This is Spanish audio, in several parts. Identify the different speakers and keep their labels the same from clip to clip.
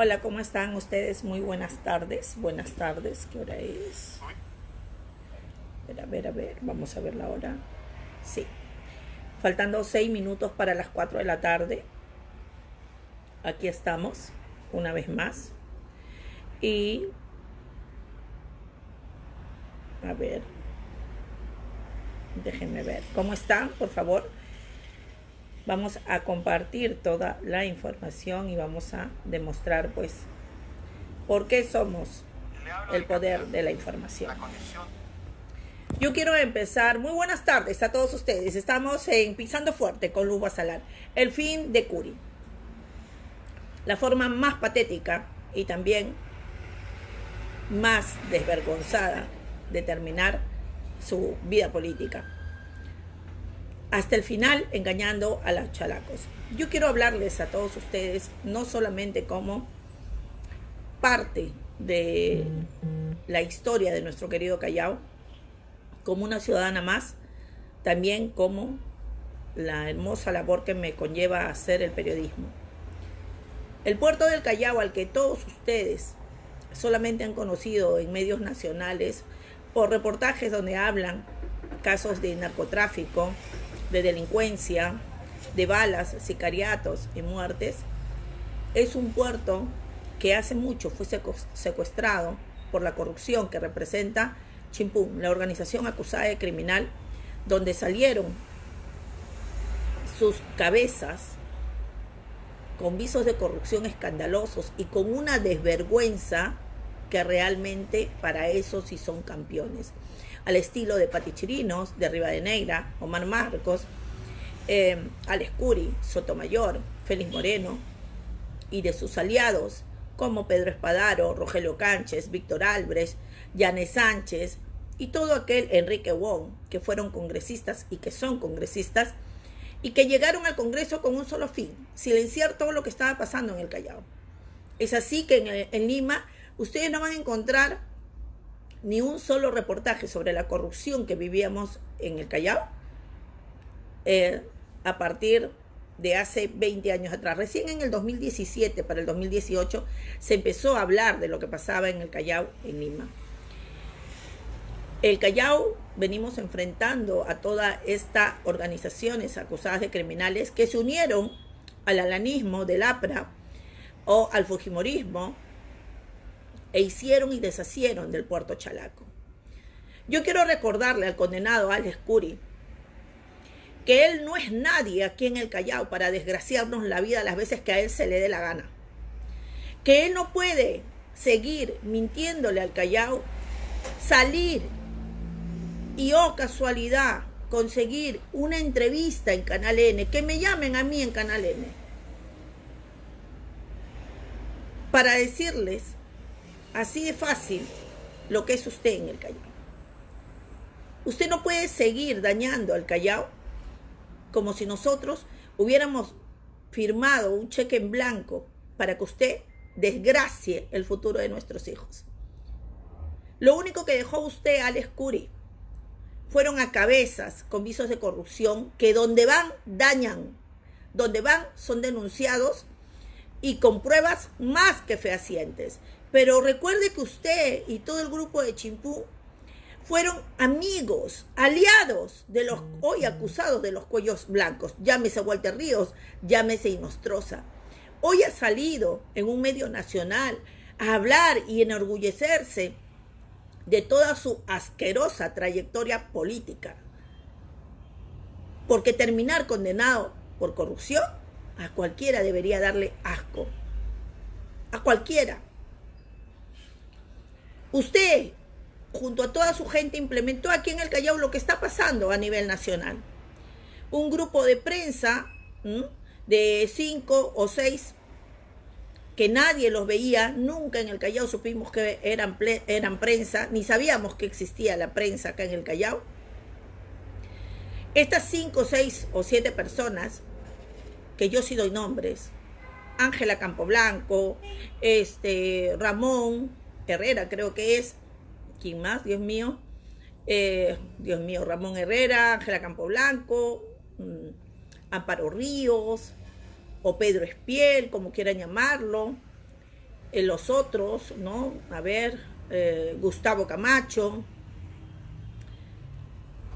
Speaker 1: Hola, ¿cómo están ustedes? Muy buenas tardes. Buenas tardes. ¿Qué hora es? A ver. Vamos a ver la hora. Sí. Faltando 6 minutos para las 4 de la tarde. Aquí estamos, una vez más. Y, a ver, déjenme ver. ¿Cómo están? Por favor. Vamos a compartir toda la información y vamos a demostrar, pues, por qué somos el poder de la información. Yo quiero empezar. Muy buenas tardes a todos ustedes. Estamos en Pisando Fuerte con Luz Basalar. El fin de Curi. La forma más patética y también más desvergonzada de terminar su vida política. Hasta el final engañando a los chalacos. Yo quiero hablarles a todos ustedes no solamente como parte de la historia de nuestro querido Callao, como una ciudadana más, también como la hermosa labor que me conlleva a hacer el periodismo. El puerto del Callao, al que todos ustedes solamente han conocido en medios nacionales por reportajes donde hablan casos de narcotráfico, de delincuencia, de balas, sicariatos y muertes, es un puerto que hace mucho fue secuestrado por la corrupción que representa Chimpún, la organización acusada de criminal, donde salieron sus cabezas con visos de corrupción escandalosos y con una desvergüenza que realmente para eso sí son campeones. Al estilo de Pati Chirinos, de Rivadeneira, Omar Marcos, Alex Curi, Sotomayor, Félix Moreno y de sus aliados como Pedro Espadaro, Rogelio Cánchez, Víctor Álvarez, Yanes Sánchez y todo aquel Enrique Wong, que fueron congresistas y que son congresistas y que llegaron al Congreso con un solo fin: silenciar todo lo que estaba pasando en el Callao. Es así que en Lima ustedes no van a encontrar ni un solo reportaje sobre la corrupción que vivíamos en el Callao a partir de hace 20 años atrás. Recién en el 2017, para el 2018, se empezó a hablar de lo que pasaba en el Callao, en Lima. El Callao venimos enfrentando a todas estas organizaciones acusadas de criminales que se unieron al alanismo del APRA o al fujimorismo e hicieron y deshacieron del puerto Chalaco. Yo quiero recordarle al condenado Alex Curi que él no es nadie aquí en el Callao para desgraciarnos la vida las veces que a él se le dé la gana. Que él no puede seguir mintiéndole al Callao, salir y, oh casualidad, conseguir una entrevista en Canal N, que me llamen a mí en Canal N, para decirles así de fácil lo que es usted en el Callao. Usted no puede seguir dañando al Callao como si nosotros hubiéramos firmado un cheque en blanco para que usted desgracie el futuro de nuestros hijos. Lo único que dejó usted, Alex Curi, fueron a cabezas con visos de corrupción que donde van dañan, donde van son denunciados y con pruebas más que fehacientes. Pero recuerde que usted y todo el grupo de Chimpún fueron amigos, aliados de los hoy acusados de los cuellos blancos. Llámese Walter Ríos, llámese Inostroza. Hoy ha salido en un medio nacional a hablar y enorgullecerse de toda su asquerosa trayectoria política. Porque terminar condenado por corrupción a cualquiera debería darle asco. A cualquiera. Usted, junto a toda su gente, implementó aquí en el Callao lo que está pasando a nivel nacional. Un grupo de prensa de 5 o 6 que nadie los veía, nunca en el Callao supimos que eran prensa, ni sabíamos que existía la prensa acá en el Callao. Estas 5, 6 o 7 personas, que yo sí doy nombres: Ángela Campoblanco, Ramón Herrera, creo que es, ¿quién más? Dios mío, Ramón Herrera, Ángela Campoblanco, Amparo Ríos, o Pedro Espiel, como quieran llamarlo, los otros, ¿no? A ver, Gustavo Camacho,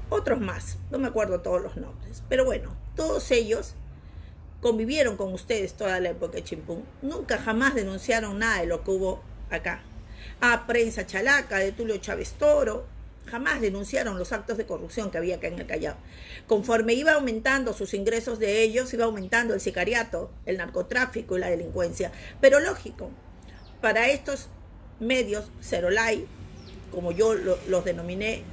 Speaker 1: otros más, no me acuerdo todos los nombres, pero bueno, todos ellos convivieron con ustedes toda la época de Chimpún, nunca jamás denunciaron nada de lo que hubo acá. A Prensa Chalaca, de Tulio Chávez Toro, jamás denunciaron los actos de corrupción que había acá en el Callao. Conforme iba aumentando sus ingresos de ellos, iba aumentando el sicariato, el narcotráfico y la delincuencia. Pero lógico, para estos medios, Cerolay, como yo los denominé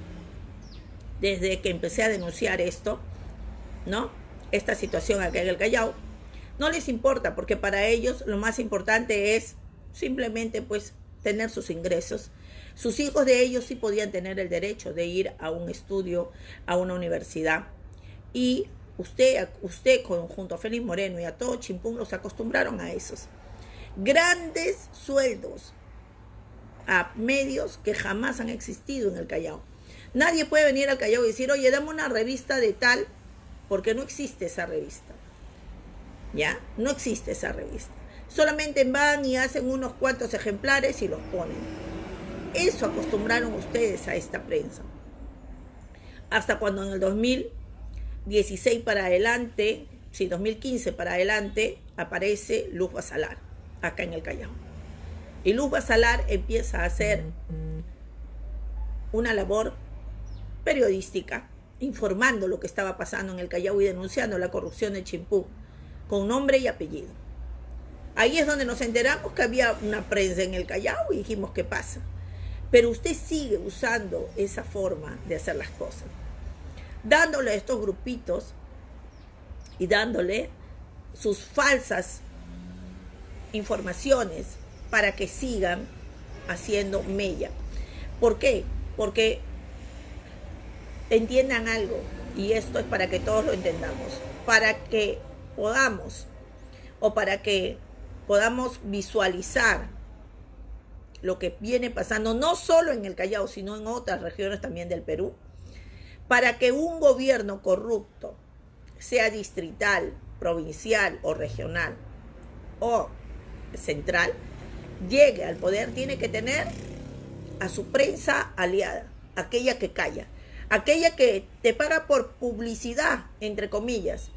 Speaker 1: desde que empecé a denunciar esto, ¿no? Esta situación acá en el Callao, no les importa, porque para ellos lo más importante es simplemente pues tener sus ingresos. Sus hijos de ellos sí podían tener el derecho de ir a un estudio, a una universidad. Y usted junto a Félix Moreno y a todo Chimpún los acostumbraron a esos grandes sueldos a medios que jamás han existido en el Callao. Nadie puede venir al Callao y decir, oye, dame una revista de tal, porque no existe esa revista. ¿Ya? No existe esa revista. Solamente van y hacen unos cuantos ejemplares y los ponen. Eso acostumbraron ustedes a esta prensa. Hasta cuando en el 2016 para adelante, 2015 para adelante, aparece Luz Basalar, acá en el Callao. Y Luz Basalar empieza a hacer una labor periodística, informando lo que estaba pasando en el Callao y denunciando la corrupción de Chimpún, con nombre y apellido. Ahí es donde nos enteramos que había una prensa en el Callao y dijimos, ¿qué pasa? Pero usted sigue usando esa forma de hacer las cosas, dándole a estos grupitos y dándole sus falsas informaciones para que sigan haciendo mella. ¿Por qué? Porque entiendan algo, y esto es para que todos lo entendamos, para que podamos visualizar lo que viene pasando, no solo en el Callao, sino en otras regiones también del Perú, para que un gobierno corrupto, sea distrital, provincial o regional o central, llegue al poder, tiene que tener a su prensa aliada, aquella que calla, aquella que te paga por publicidad, entre comillas,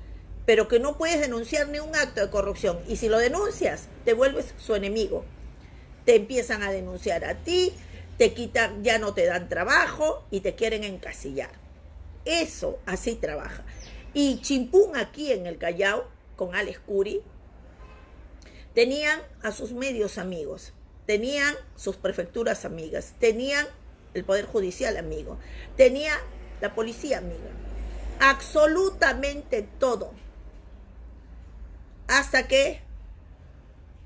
Speaker 1: pero que no puedes denunciar ni un acto de corrupción. Y si lo denuncias, te vuelves su enemigo. Te empiezan a denunciar a ti, te quitan, ya no te dan trabajo y te quieren encasillar. Eso, así trabaja. Y Chimpún aquí en el Callao, con Alex Curi, tenían a sus medios amigos, tenían sus prefecturas amigas, tenían el Poder Judicial amigo, tenía la policía amiga, absolutamente todo. Hasta que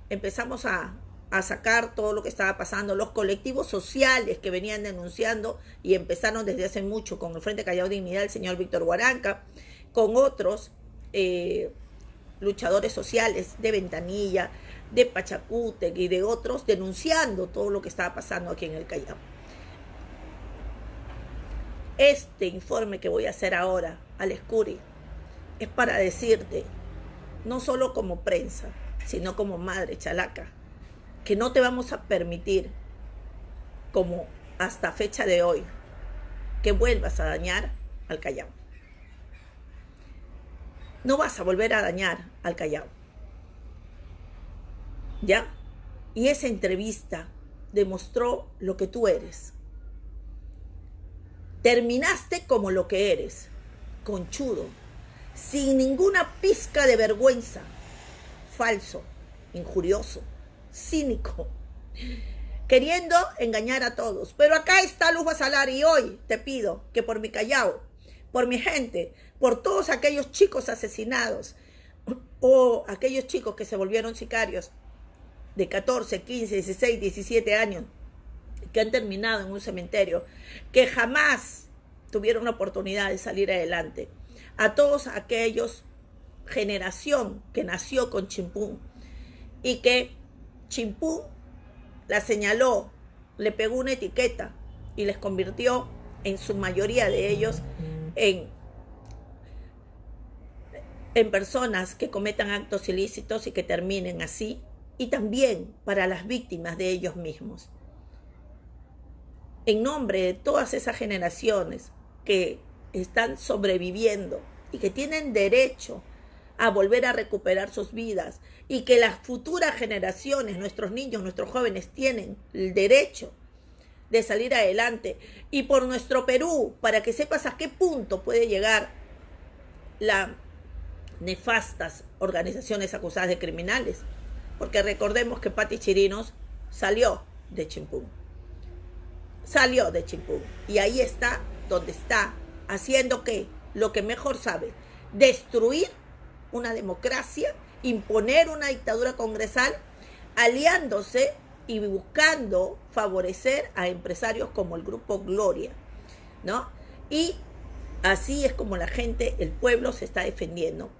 Speaker 1: empezamos a sacar todo lo que estaba pasando, los colectivos sociales que venían denunciando y empezaron desde hace mucho con el Frente Callao Dignidad, el señor Víctor Huaranca, con otros luchadores sociales de Ventanilla, de Pachacútec y de otros, denunciando todo lo que estaba pasando aquí en el Callao. Este informe que voy a hacer ahora, Alex Curi, es para decirte, no solo como prensa, sino como madre chalaca, que no te vamos a permitir, como hasta fecha de hoy, que vuelvas a dañar al Callao. No vas a volver a dañar al Callao. ¿Ya? Y esa entrevista demostró lo que tú eres. Terminaste como lo que eres, conchudo, sin ninguna pizca de vergüenza, falso, injurioso, cínico, queriendo engañar a todos. Pero acá está Luz Basalar y hoy te pido que por mi Callao, por mi gente, por todos aquellos chicos asesinados o aquellos chicos que se volvieron sicarios de 14, 15, 16, 17 años, que han terminado en un cementerio, que jamás tuvieron la oportunidad de salir adelante. A todos aquellos generación que nació con Chimpún y que Chimpún la señaló, le pegó una etiqueta y les convirtió en su mayoría de ellos en personas que cometan actos ilícitos y que terminen así y también para las víctimas de ellos mismos. En nombre de todas esas generaciones que están sobreviviendo y que tienen derecho a volver a recuperar sus vidas, y que las futuras generaciones, nuestros niños, nuestros jóvenes, tienen el derecho de salir adelante, y por nuestro Perú, para que sepas a qué punto puede llegar las nefastas organizaciones acusadas de criminales, porque recordemos que Pati Chirinos salió de Chimpún, y ahí está donde está, haciendo que lo que mejor sabe, destruir una democracia, imponer una dictadura congresal, aliándose y buscando favorecer a empresarios como el Grupo Gloria, ¿no? Y así es como la gente, el pueblo se está defendiendo,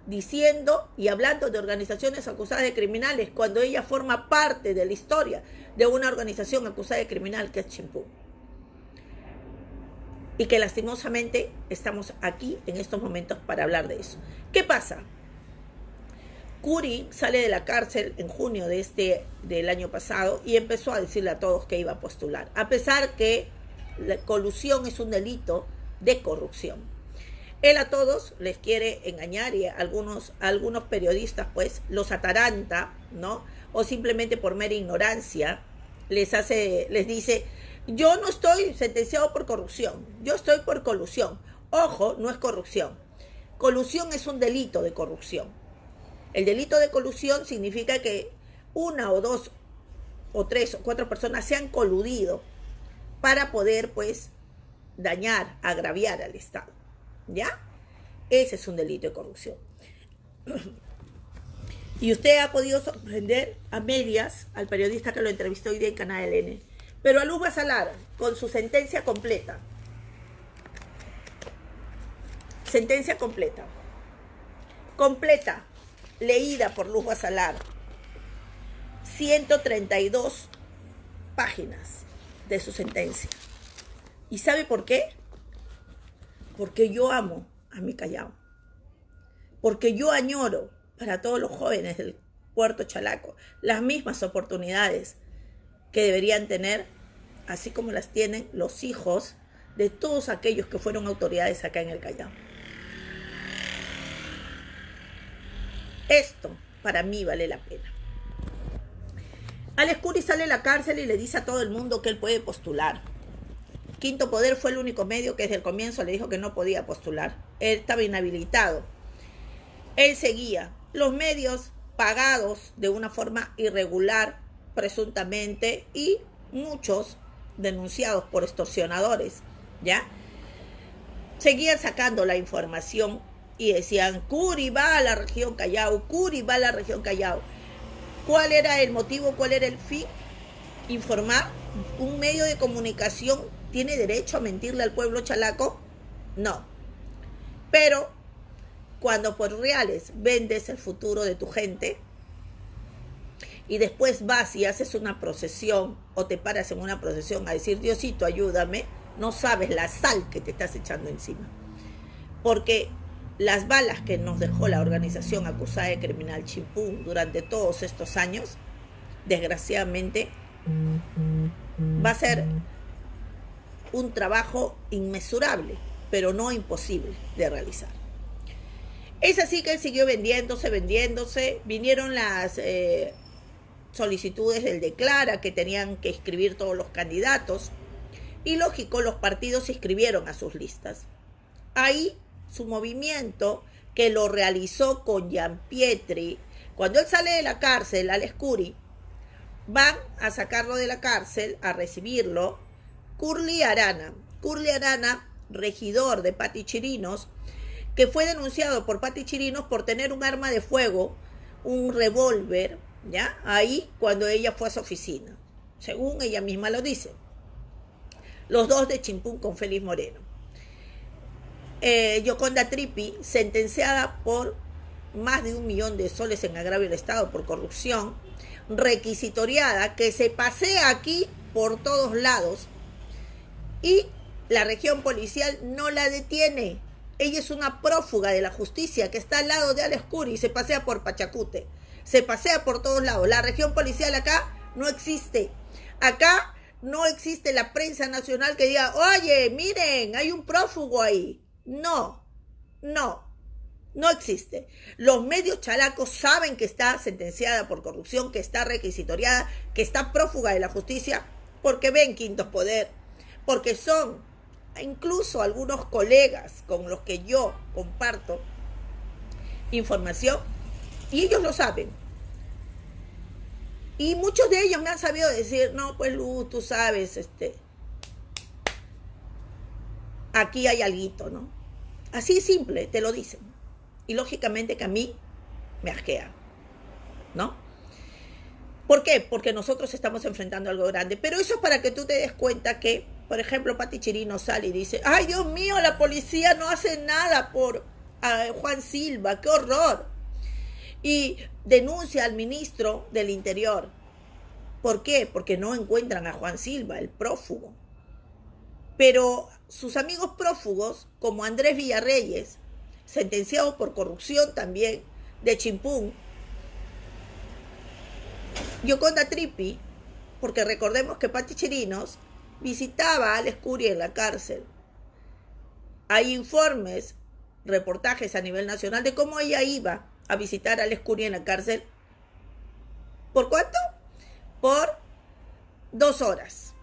Speaker 1: diciendo y hablando de organizaciones acusadas de criminales, cuando ella forma parte de la historia de una organización acusada de criminal que es Chimpún. Y que lastimosamente estamos aquí en estos momentos para hablar de eso. ¿Qué pasa? Curi sale de la cárcel en junio del año pasado y empezó a decirle a todos que iba a postular, a pesar que la colusión es un delito de corrupción. Él a todos les quiere engañar, y a algunos periodistas pues los ataranta, ¿no? O simplemente por mera ignorancia les dice: yo no estoy sentenciado por corrupción, yo estoy por colusión. Ojo, no es corrupción. Colusión es un delito de corrupción. El delito de colusión significa que una o dos o tres o cuatro personas se han coludido para poder, pues, dañar, agraviar al Estado, ¿ya? Ese es un delito de corrupción. Y usted ha podido sorprender a medias al periodista que lo entrevistó hoy día en Canal N. Pero a Luz Basalar, con su sentencia completa, leída por Luz Basalar, 132 páginas de su sentencia. ¿Y sabe por qué? Porque yo amo a mi Callao, porque yo añoro para todos los jóvenes del Puerto Chalaco las mismas oportunidades que deberían tener, así como las tienen los hijos de todos aquellos que fueron autoridades acá en el Callao. Esto para mí vale la pena. Alex Curi sale de la cárcel y le dice a todo el mundo que él puede postular. Quinto Poder fue el único medio que desde el comienzo le dijo que no podía postular. Él estaba inhabilitado. Él seguía. Los medios pagados de una forma irregular, presuntamente, y muchos denunciados por extorsionadores, ¿ya? Seguían sacando la información y decían: Curi va a la región Callao, Curi va a la región Callao. ¿Cuál era el motivo? ¿Cuál era el fin? Informar. ¿Un medio de comunicación tiene derecho a mentirle al pueblo chalaco? No. Pero cuando por reales vendes el futuro de tu gente y después vas y haces una procesión o te paras en una procesión a decir: Diosito, ayúdame, no sabes la sal que te estás echando encima. Porque las balas que nos dejó la organización acusada de criminal Chimpún durante todos estos años, desgraciadamente, va a ser un trabajo inmesurable, pero no imposible de realizar. Es así que él siguió vendiéndose. Vinieron las solicitudes del Declara, que tenían que inscribir todos los candidatos. Y lógico, los partidos se inscribieron a sus listas. Ahí su movimiento, que lo realizó con Gianpietri, cuando él sale de la cárcel, Alex Curi, van a sacarlo de la cárcel, a recibirlo, Curly Arana, regidor de Pati Chirinos, que fue denunciado por Pati Chirinos por tener un arma de fuego, un revólver, ¿ya? Ahí cuando ella fue a su oficina, según ella misma lo dice. Los dos de Chimpún con Félix Moreno. Yoconda Trippi, sentenciada por más de 1 millón de soles en agravio del Estado por corrupción, requisitoriada, que se pasea aquí por todos lados, y la región policial no la detiene. Ella es una prófuga de la justicia que está al lado de Alex Curi y se pasea por Pachacute. se pasea por todos lados. La región policial acá no existe. Acá no existe la prensa nacional que diga, oye, miren, hay un prófugo ahí. No, no existe. Los medios chalacos saben que está sentenciada por corrupción, que está requisitoriada, que está prófuga de la justicia, porque ven Quinto Poder, porque son incluso algunos colegas con los que yo comparto información, y ellos lo saben. Y muchos de ellos me han sabido decir, no, pues Luz, tú sabes, aquí hay alguito, ¿no? Así simple, te lo dicen. Y lógicamente que a mí me asquea, ¿no? ¿Por qué? Porque nosotros estamos enfrentando algo grande. Pero eso es para que tú te des cuenta que, por ejemplo, Pati Chirino sale y dice, ay, Dios mío, la policía no hace nada por Juan Silva, qué horror. Y denuncia al ministro del Interior. ¿Por qué? Porque no encuentran a Juan Silva, el prófugo. Pero sus amigos prófugos, como Andrés Villarreyes, sentenciado por corrupción también, de Chimpún, Yoconda Trippi, porque recordemos que Pati Chirinos visitaba a Alex Curi en la cárcel. Hay informes, reportajes a nivel nacional de cómo ella iba a visitar a Alex Curi en la cárcel. ¿Por cuánto? Por 2 horas.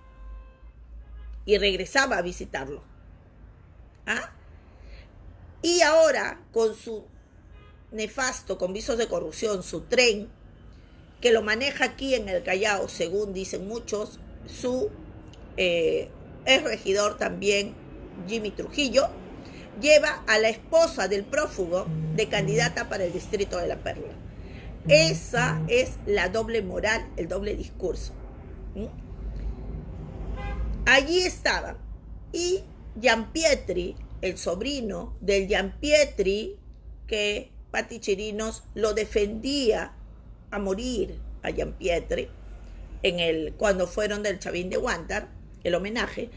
Speaker 1: Y regresaba a visitarlo. ¿Ah? Y ahora, con su nefasto, con visos de corrupción, su tren, que lo maneja aquí en el Callao, según dicen muchos, su ex regidor también, Jimmy Trujillo, lleva a la esposa del prófugo de candidata para el distrito de La Perla. Esa es la doble moral, el doble discurso. Allí estaba. Y Gianpietri, el sobrino del Gianpietri, que Pati Chirinos lo defendía a morir a Gianpietri cuando fueron del Chavín de Huántar, el homenaje,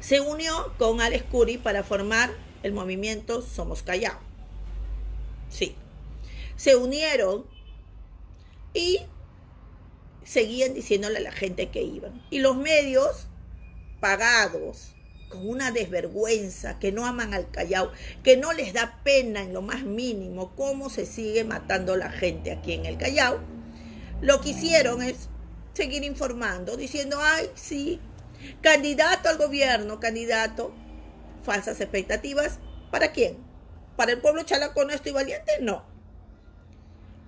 Speaker 1: se unió con Alex Curi para formar el movimiento Somos Callao. Sí. Se unieron y seguían diciéndole a la gente que iban. Y los medios pagados, con una desvergüenza, que no aman al Callao, que no les da pena en lo más mínimo cómo se sigue matando la gente aquí en el Callao, lo que hicieron es seguir informando, diciendo, ay, sí, candidato al gobierno, candidato, falsas expectativas. ¿Para quién? ¿Para el pueblo chalaco honesto y valiente? No.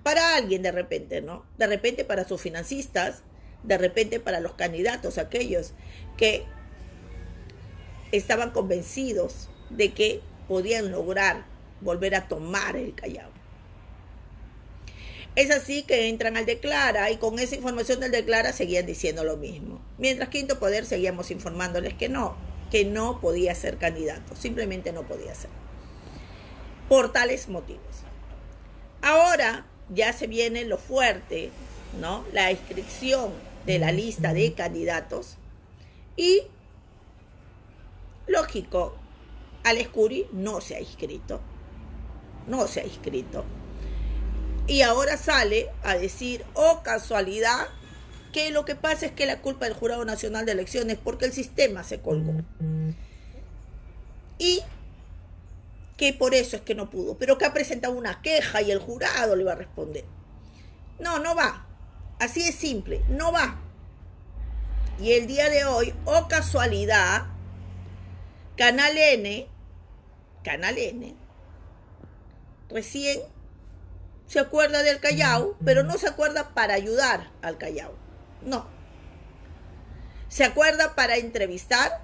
Speaker 1: Para alguien de repente, ¿no? De repente para sus financistas, de repente para los candidatos, aquellos que estaban convencidos de que podían lograr volver a tomar el Callao. Es así que entran al Declara y con esa información del Declara seguían diciendo lo mismo. Mientras Quinto Poder seguíamos informándoles que no podía ser candidato, simplemente no podía ser. Por tales motivos. Ahora ya se viene lo fuerte, ¿no? La inscripción de la lista de candidatos y, lógico, Alex Curi no se ha inscrito. Y ahora sale a decir, oh casualidad, que lo que pasa es que la culpa del Jurado Nacional de Elecciones porque el sistema se colgó. Y que por eso es que no pudo, pero que ha presentado una queja y el jurado le va a responder. No va. Así es simple, no va. Y el día de hoy, oh casualidad, Canal N, recién se acuerda del Callao, pero no se acuerda para ayudar al Callao. No. Se acuerda para entrevistar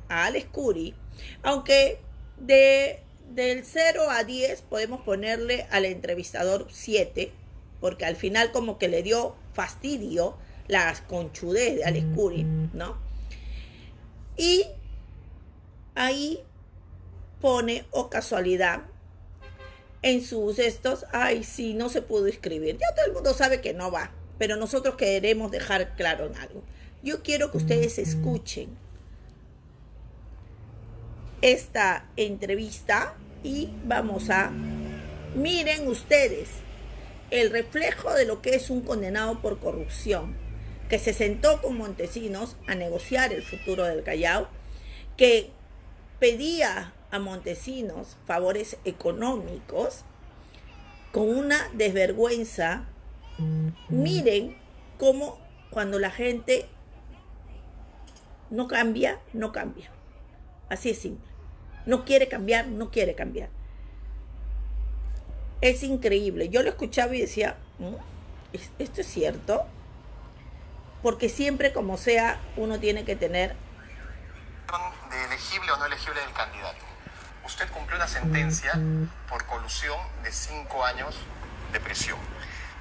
Speaker 1: a Alex Curi, aunque del 0 a 10 podemos ponerle al entrevistador 7, porque al final como que le dio fastidio la conchudez de Alex Curi, ¿no? Y ahí pone, oh casualidad, en sus ay, sí, no se pudo inscribir. Ya todo el mundo sabe que no va, pero nosotros queremos dejar claro en algo. Yo quiero que ustedes escuchen esta entrevista y miren ustedes el reflejo de lo que es un condenado por corrupción, que se sentó con Montesinos a negociar el futuro del Callao, que pedía a Montesinos favores económicos con una desvergüenza. Miren cómo cuando la gente no cambia, no cambia. Así es simple. No quiere cambiar, no quiere cambiar. Es increíble. Yo lo escuchaba y decía, ¿esto es cierto? Porque siempre, como sea, uno tiene que tener...
Speaker 2: de elegible o no elegible del candidato. Usted cumplió una sentencia por colusión de 5 años de prisión.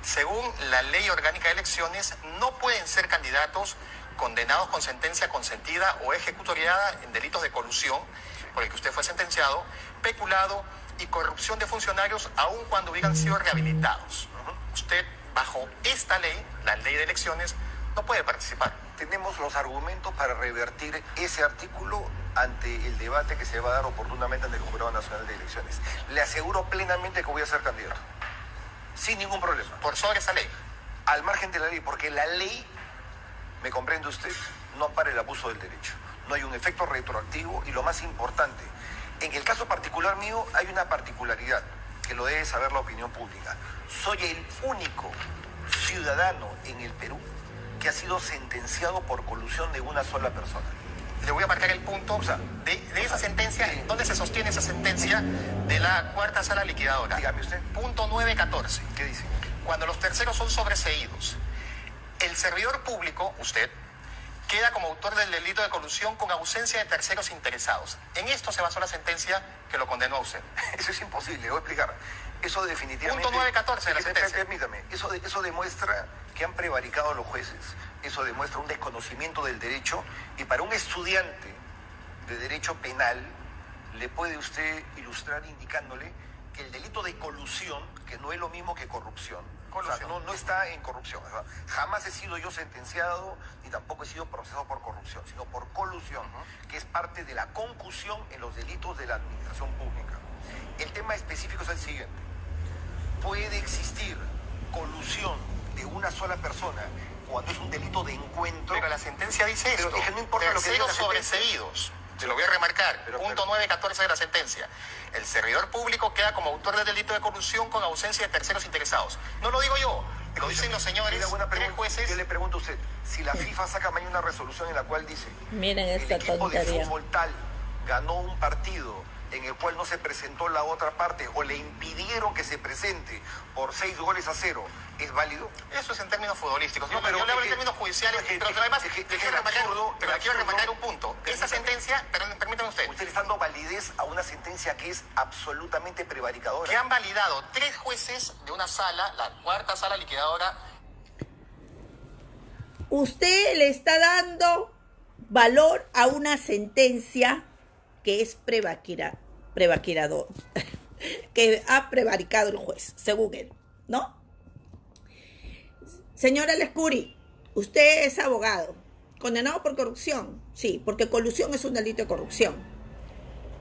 Speaker 2: Según la Ley Orgánica de Elecciones, no pueden ser candidatos condenados con sentencia consentida o ejecutoriada en delitos de colusión, por el que usted fue sentenciado, peculado y corrupción de funcionarios, aun cuando hubieran sido rehabilitados. Usted, bajo esta ley, la Ley de Elecciones, no puede participar.
Speaker 3: Tenemos los argumentos para revertir ese artículo ante el debate que se va a dar oportunamente ante el Jurado Nacional de Elecciones. Le aseguro plenamente que voy a ser candidato, sin ningún problema.
Speaker 2: Por sobre esa ley.
Speaker 3: Al margen de la ley, porque la ley, me comprende usted, no ampara el abuso del derecho. No hay un efecto retroactivo y lo más importante, en el caso particular mío hay una particularidad que lo debe saber la opinión pública. Soy el único ciudadano en el Perú que ha sido sentenciado por colusión de una sola persona.
Speaker 2: Le voy a marcar el punto de esa sentencia, ¿dónde se sostiene esa sentencia de la cuarta sala liquidadora?
Speaker 3: Dígame usted.
Speaker 2: Punto 914.
Speaker 3: ¿Qué dice?
Speaker 2: Cuando los terceros son sobreseídos, el servidor público, usted, queda como autor del delito de colusión con ausencia de terceros interesados. En esto se basó la sentencia que lo condenó a usted.
Speaker 3: Eso es imposible, le voy a explicar. Eso definitivamente...
Speaker 2: Punto 914 de la sentencia.
Speaker 3: Permítame, eso demuestra que han prevaricado los jueces. Eso demuestra un desconocimiento del derecho y para un estudiante de derecho penal le puede usted ilustrar indicándole que el delito de colusión, que no es lo mismo que corrupción, o sea, no está en corrupción. O sea, jamás he sido yo sentenciado ni tampoco he sido procesado por corrupción, sino por colusión, que es parte de la concusión en los delitos de la administración pública. El tema específico es el siguiente. Puede existir colusión de una sola persona cuando es un delito de encuentro.
Speaker 2: Pero la sentencia dice esto.
Speaker 3: Pero es que no importa lo que diga
Speaker 2: terceros
Speaker 3: la sentencia.
Speaker 2: sobreseídos. Te lo voy a remarcar. Punto 914 de la sentencia. El servidor público queda como autor del delito de corrupción con ausencia de terceros interesados. No lo digo yo. Lo dicen los señores, tres jueces.
Speaker 3: Yo le pregunto a usted, si la FIFA saca mañana una resolución en la cual dice
Speaker 1: Miren esta
Speaker 3: el equipo
Speaker 1: tontería.
Speaker 3: de fútbol tal ganó un partido en el cual no se presentó la otra parte o le impidieron que se presente por 6-0, ¿es válido?
Speaker 2: Eso es en términos futbolísticos.
Speaker 3: No,
Speaker 2: No,
Speaker 3: pero
Speaker 2: yo le hablo
Speaker 3: es
Speaker 2: en
Speaker 3: que-
Speaker 2: términos judiciales,
Speaker 3: es que-
Speaker 2: pero además
Speaker 3: es que-
Speaker 2: le
Speaker 3: es que
Speaker 2: quiero
Speaker 3: el absurdo-
Speaker 2: remarcar un punto. Esa sentencia, permítame usted,
Speaker 3: Usted le está dando validez a una sentencia que es absolutamente prevaricadora.
Speaker 2: que han validado 3 jueces de una sala, la cuarta sala liquidadora.
Speaker 1: Usted le está dando valor a una sentencia que es prevaricador, que ha prevaricado el juez, según él, ¿no? Señora Lescuri, usted es abogado, condenado por corrupción, sí, porque colusión es un delito de corrupción,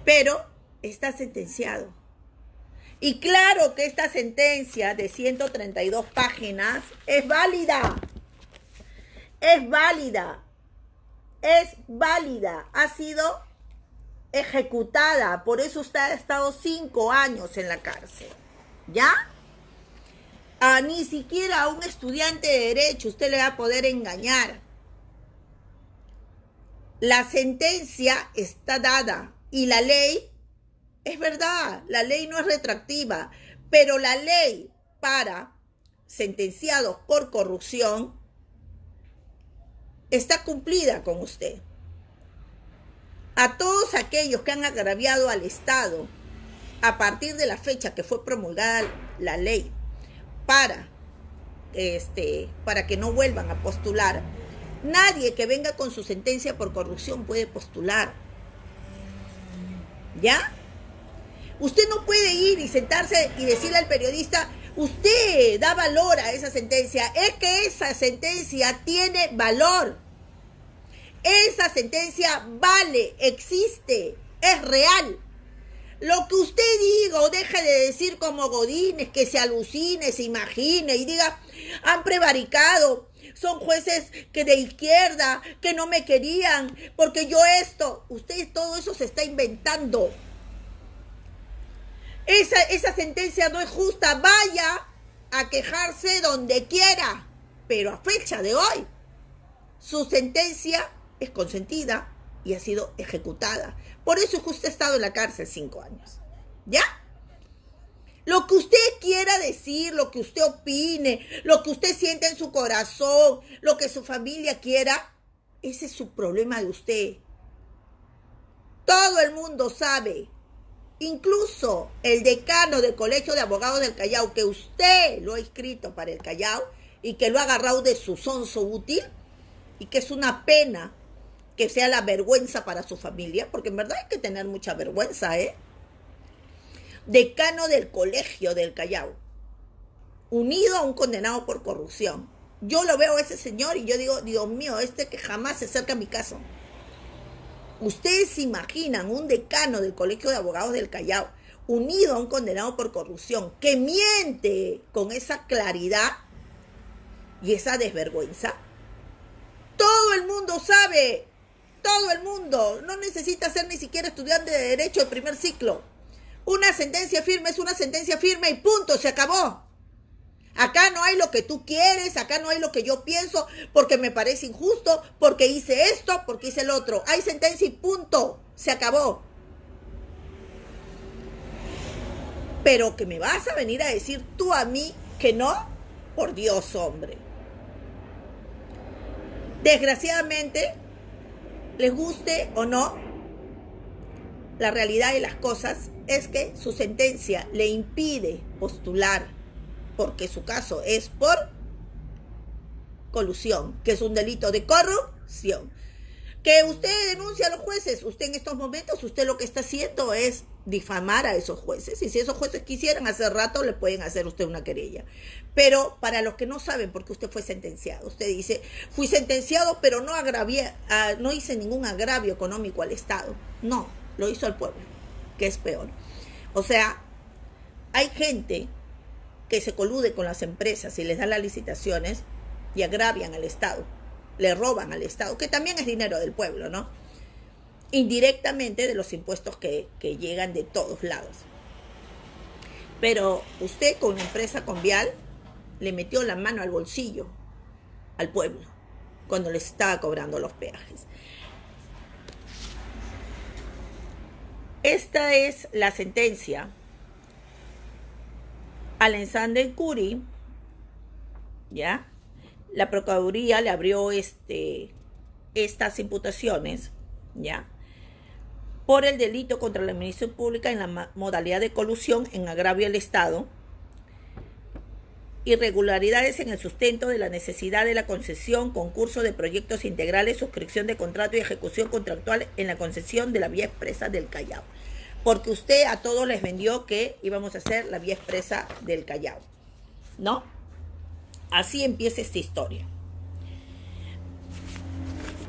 Speaker 1: pero está sentenciado. Y claro que esta sentencia de 132 páginas es válida. Es válida. Es válida. Ha sido ejecutada. Por eso usted ha estado 5 años en la cárcel. ¿Ya? Ni siquiera a un estudiante de derecho usted le va a poder engañar. La sentencia está dada y la ley, es verdad, la ley no es retroactiva, pero la ley para sentenciados por corrupción está cumplida con usted. A todos aquellos que han agraviado al Estado a partir de la fecha que fue promulgada la ley para que no vuelvan a postular, nadie que venga con su sentencia por corrupción puede postular. ¿Ya? Usted no puede ir y sentarse y decirle al periodista, usted da valor a esa sentencia. Es que esa sentencia tiene valor. Esa sentencia vale, existe, es real. Lo que usted diga o deje de decir como Godínez, que se alucine, se imagine y diga, han prevaricado, son jueces que de izquierda, que no me querían, porque yo esto, usted todo eso se está inventando. Esa sentencia no es justa, vaya a quejarse donde quiera, pero a fecha de hoy, su sentencia es consentida y ha sido ejecutada. Por eso es que usted ha estado en la cárcel 5 años. ¿Ya? Lo que usted quiera decir, lo que usted opine, lo que usted sienta en su corazón, lo que su familia quiera, ese es su problema de usted. Todo el mundo sabe, incluso el decano del Colegio de Abogados del Callao, que usted lo ha inscrito para el Callao y que lo ha agarrado de su sonso útil y que es una pena que sea la vergüenza para su familia, porque en verdad hay que tener mucha vergüenza, Decano del Colegio del Callao, unido a un condenado por corrupción. Yo lo veo a ese señor y yo digo, Dios mío, que jamás se acerca a mi caso. Ustedes se imaginan un decano del Colegio de Abogados del Callao, unido a un condenado por corrupción, que miente con esa claridad y esa desvergüenza. Todo el mundo sabe. Todo el mundo, no necesita ser ni siquiera estudiante de Derecho de primer ciclo. Una sentencia firme es una sentencia firme y punto, se acabó. Acá no hay lo que tú quieres, acá no hay lo que yo pienso, porque me parece injusto, porque hice esto, porque hice el otro. Hay sentencia y punto, se acabó. Pero que me vas a venir a decir tú a mí que no, por Dios, hombre. Desgraciadamente, les guste o no, la realidad de las cosas es que su sentencia le impide postular, porque su caso es por colusión, que es un delito de corrupción. Que usted denuncia a los jueces, usted en estos momentos, usted lo que está haciendo es difamar a esos jueces, y si esos jueces quisieran, hace rato le pueden hacer usted una querella. Pero para los que no saben por qué usted fue sentenciado, usted dice, fui sentenciado pero no hice ningún agravio económico al Estado. No, lo hizo al pueblo, que es peor. O sea, hay gente que se colude con las empresas y les da las licitaciones y agravian al Estado, le roban al Estado, que también es dinero del pueblo, ¿no? Indirectamente de los impuestos que llegan de todos lados. Pero usted con la empresa Convial le metió la mano al bolsillo al pueblo cuando les estaba cobrando los peajes. Esta es la sentencia al Alexander Curi, ¿ya? La Procuraduría le abrió estas imputaciones, ¿ya?, por el delito contra la administración pública en la modalidad de colusión en agravio al Estado, irregularidades en el sustento de la necesidad de la concesión, concurso de proyectos integrales, suscripción de contrato y ejecución contractual en la concesión de la vía expresa del Callao. Porque usted a todos les vendió que íbamos a hacer la vía expresa del Callao, ¿no? Así empieza esta historia.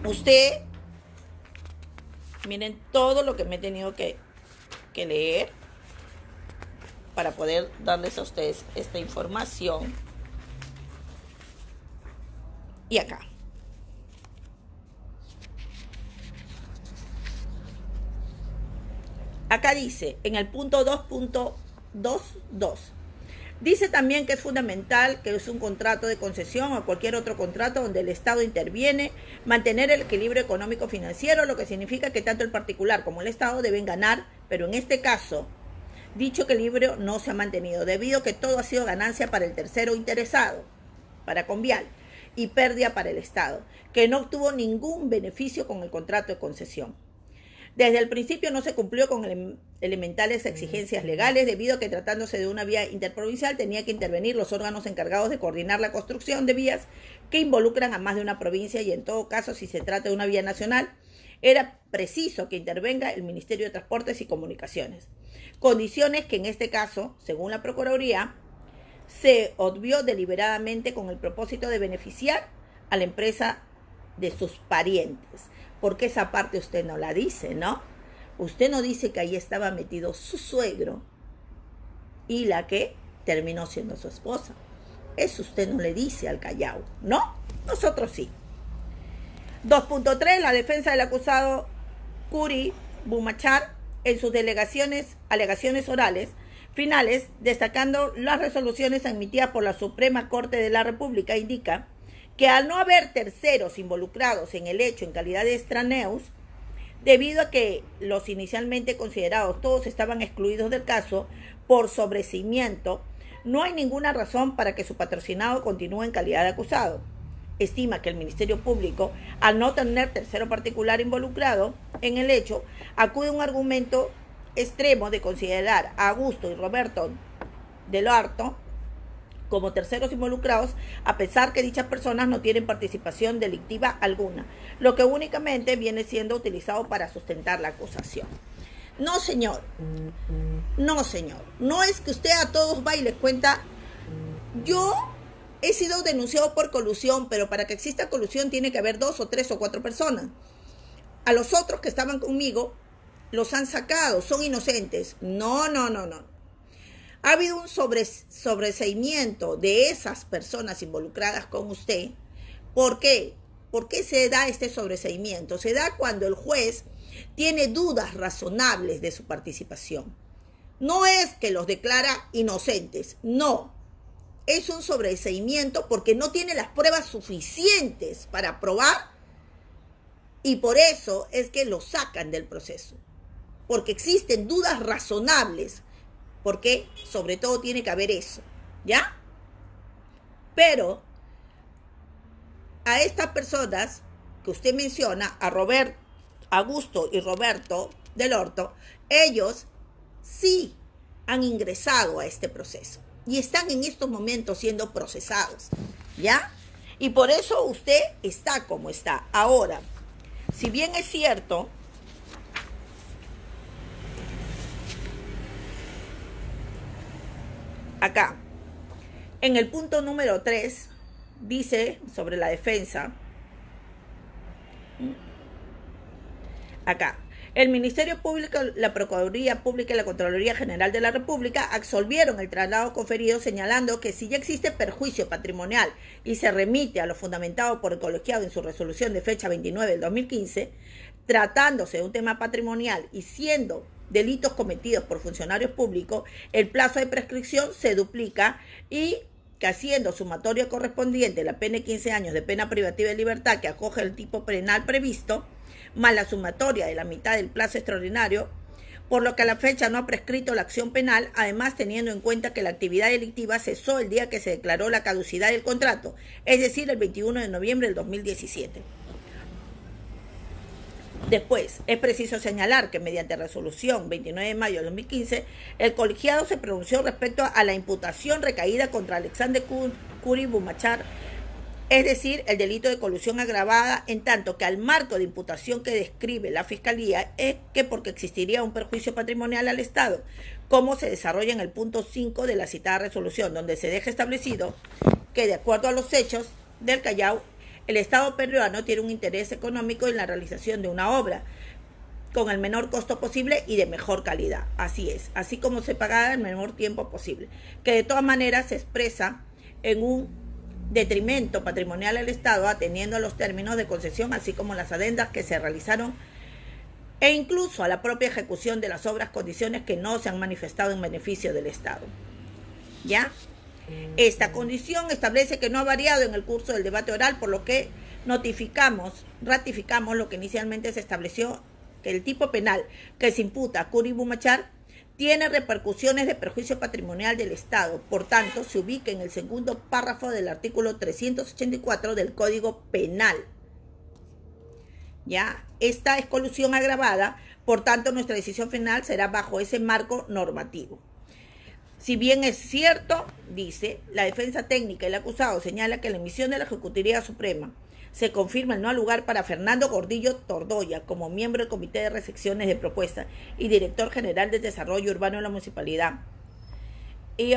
Speaker 1: Usted, miren todo lo que me he tenido que leer para poder darles a ustedes esta información. Y acá. Acá dice, en el punto 2.22, dice también que es fundamental que es un contrato de concesión o cualquier otro contrato donde el Estado interviene, mantener el equilibrio económico-financiero, lo que significa que tanto el particular como el Estado deben ganar, pero en este caso, dicho equilibrio no se ha mantenido, debido a que todo ha sido ganancia para el tercero interesado, para Convial, y pérdida para el Estado, que no obtuvo ningún beneficio con el contrato de concesión. Desde el principio no se cumplió con elementales exigencias legales, debido a que tratándose de una vía interprovincial tenía que intervenir los órganos encargados de coordinar la construcción de vías que involucran a más de una provincia, y en todo caso, si se trata de una vía nacional, era preciso que intervenga el Ministerio de Transportes y Comunicaciones. Condiciones que en este caso, según la Procuraduría, se obvió deliberadamente con el propósito de beneficiar a la empresa de sus parientes. Porque esa parte usted no la dice, ¿no? Usted no dice que ahí estaba metido su suegro y la que terminó siendo su esposa. Eso usted no le dice al Callao, ¿no? Nosotros sí. 2.3. La defensa del acusado Curi Bumachar en sus alegaciones orales finales, destacando las resoluciones emitidas por la Suprema Corte de la República, indica que al no haber terceros involucrados en el hecho en calidad de extraneos, debido a que los inicialmente considerados todos estaban excluidos del caso por sobreseimiento, no hay ninguna razón para que su patrocinado continúe en calidad de acusado. Estima que el Ministerio Público, al no tener tercero particular involucrado en el hecho, acude a un argumento extremo de considerar a Augusto y Roberto del Orto como terceros involucrados, a pesar que dichas personas no tienen participación delictiva alguna, lo que únicamente viene siendo utilizado para sustentar la acusación. No, señor. No, señor. No es que usted a todos va y les cuenta, yo he sido denunciado por colusión, pero para que exista colusión tiene que haber 2 o 3 o 4 personas. A los otros que estaban conmigo los han sacado, son inocentes. No. Ha habido un sobreseimiento de esas personas involucradas con usted. ¿Por qué? ¿Por qué se da este sobreseimiento? Se da cuando el juez tiene dudas razonables de su participación. No es que los declara inocentes, no. Es un sobreseimiento porque no tiene las pruebas suficientes para probar y por eso es que lo sacan del proceso. Porque existen dudas razonables, porque sobre todo tiene que haber eso, ¿ya? Pero a estas personas que usted menciona, a Augusto y Roberto del Orto, ellos sí han ingresado a este proceso y están en estos momentos siendo procesados, ¿ya? Y por eso usted está como está. Ahora, si bien es cierto, acá, en el punto número 3, dice sobre la defensa, acá, el Ministerio Público, la Procuraduría Pública y la Contraloría General de la República absolvieron el traslado conferido, señalando que si ya existe perjuicio patrimonial y se remite a lo fundamentado por el colegiado en su resolución de fecha 29 del 2015, tratándose de un tema patrimonial y siendo delitos cometidos por funcionarios públicos, el plazo de prescripción se duplica y que haciendo sumatoria correspondiente la pena de 15 años de pena privativa de libertad que acoge el tipo penal previsto, más la sumatoria de la mitad del plazo extraordinario, por lo que a la fecha no ha prescrito la acción penal, además teniendo en cuenta que la actividad delictiva cesó el día que se declaró la caducidad del contrato, es decir, el 21 de noviembre del 2017. Después, es preciso señalar que mediante resolución 29 de mayo de 2015, el colegiado se pronunció respecto a la imputación recaída contra Alexander Curi Bumachar, es decir, el delito de colusión agravada, en tanto que al marco de imputación que describe la Fiscalía es que porque existiría un perjuicio patrimonial al Estado, como se desarrolla en el punto 5 de la citada resolución, donde se deja establecido que de acuerdo a los hechos del Callao, el Estado peruano tiene un interés económico en la realización de una obra con el menor costo posible y de mejor calidad. Así es, así como se pagará en el menor tiempo posible, que de todas maneras se expresa en un detrimento patrimonial al Estado, atendiendo a los términos de concesión, así como las adendas que se realizaron e incluso a la propia ejecución de las obras, condiciones que no se han manifestado en beneficio del Estado. ¿Ya? Esta condición establece que no ha variado en el curso del debate oral, por lo que ratificamos lo que inicialmente se estableció, que el tipo penal que se imputa a Curi Bumachar tiene repercusiones de perjuicio patrimonial del Estado. Por tanto, se ubica en el segundo párrafo del artículo 384 del Código Penal. ¿Ya? Esta es colusión agravada, por tanto, nuestra decisión final será bajo ese marco normativo. Si bien es cierto, dice, la defensa técnica y el acusado señala que la emisión de la Ejecutoría Suprema se confirma el no lugar para Fernando Gordillo Tordoya como miembro del Comité de Recepciones de Propuestas y director general de Desarrollo Urbano de la Municipalidad. Y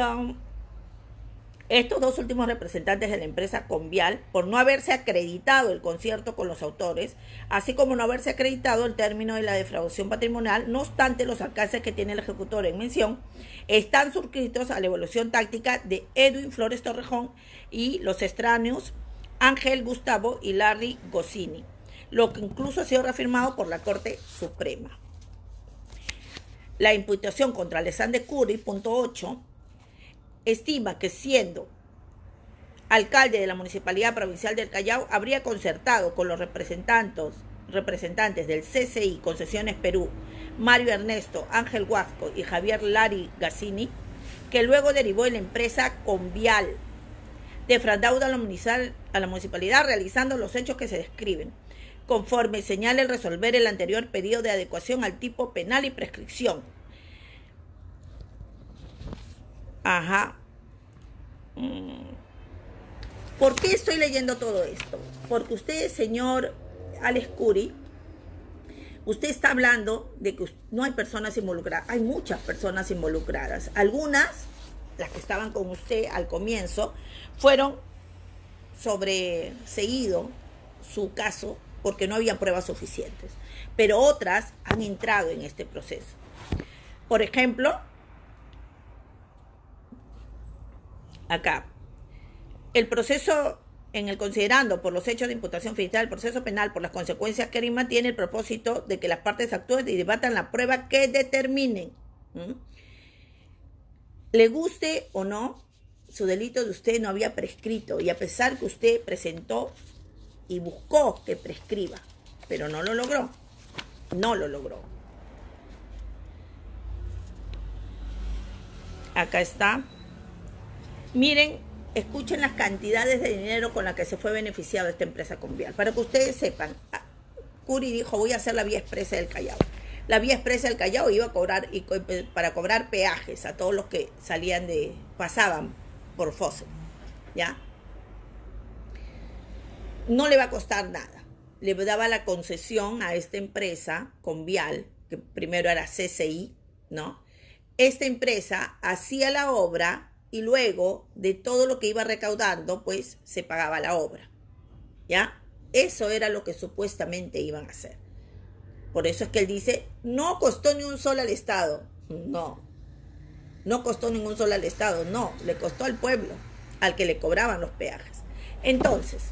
Speaker 1: Estos dos últimos representantes de la empresa Convial, por no haberse acreditado el concierto con los autores, así como no haberse acreditado el término de la defraudación patrimonial, no obstante los alcances que tiene el ejecutor en mención, están suscritos a la evaluación táctica de Edwin Flores Torrejón y los extraños Ángel Gustavo y Larry Goscinny, lo que incluso ha sido reafirmado por la Corte Suprema. La imputación contra Alexander Curry, punto 8, estima que siendo alcalde de la Municipalidad Provincial del Callao, habría concertado con los representantes del CCI Concesiones Perú, Mario Ernesto, Ángel Huasco y Javier Larry Goscinny, que luego derivó en la empresa Convial, defraudando a la municipalidad realizando los hechos que se describen, conforme señala el resolver el anterior pedido de adecuación al tipo penal y prescripción. ¿Por qué estoy leyendo todo esto? Porque usted, señor Alex Curry, usted está hablando de que no hay personas involucradas. Hay muchas personas involucradas. Algunas, las que estaban con usted al comienzo, fueron sobreseído su caso porque no había pruebas suficientes. Pero otras han entrado en este proceso. Por ejemplo, acá, el proceso considerando por los hechos de imputación fiscal, el proceso penal por las consecuencias que RIMA tiene el propósito de que las partes actúen y debatan la prueba que determinen. Le guste o no, su delito de usted no había prescrito, y a pesar que usted presentó y buscó que prescriba, pero no lo logró. No lo logró. Acá está. Miren, escuchen las cantidades de dinero con las que se fue beneficiado esta empresa Convial. Para que ustedes sepan, Curry dijo, voy a hacer la vía expresa del Callao. La vía expresa del Callao iba a cobrar, para cobrar peajes a todos los que pasaban por Fósil, ¿ya? No le va a costar nada. Le daba la concesión a esta empresa Convial, que primero era CCI, ¿no? Esta empresa hacía la obra y luego de todo lo que iba recaudando, pues se pagaba la obra, ¿ya? Eso era lo que supuestamente iban a hacer. Por eso es que él dice, no costó ni un sol al Estado. No costó ningún sol al Estado, no, le costó al pueblo, al que le cobraban los peajes. Entonces,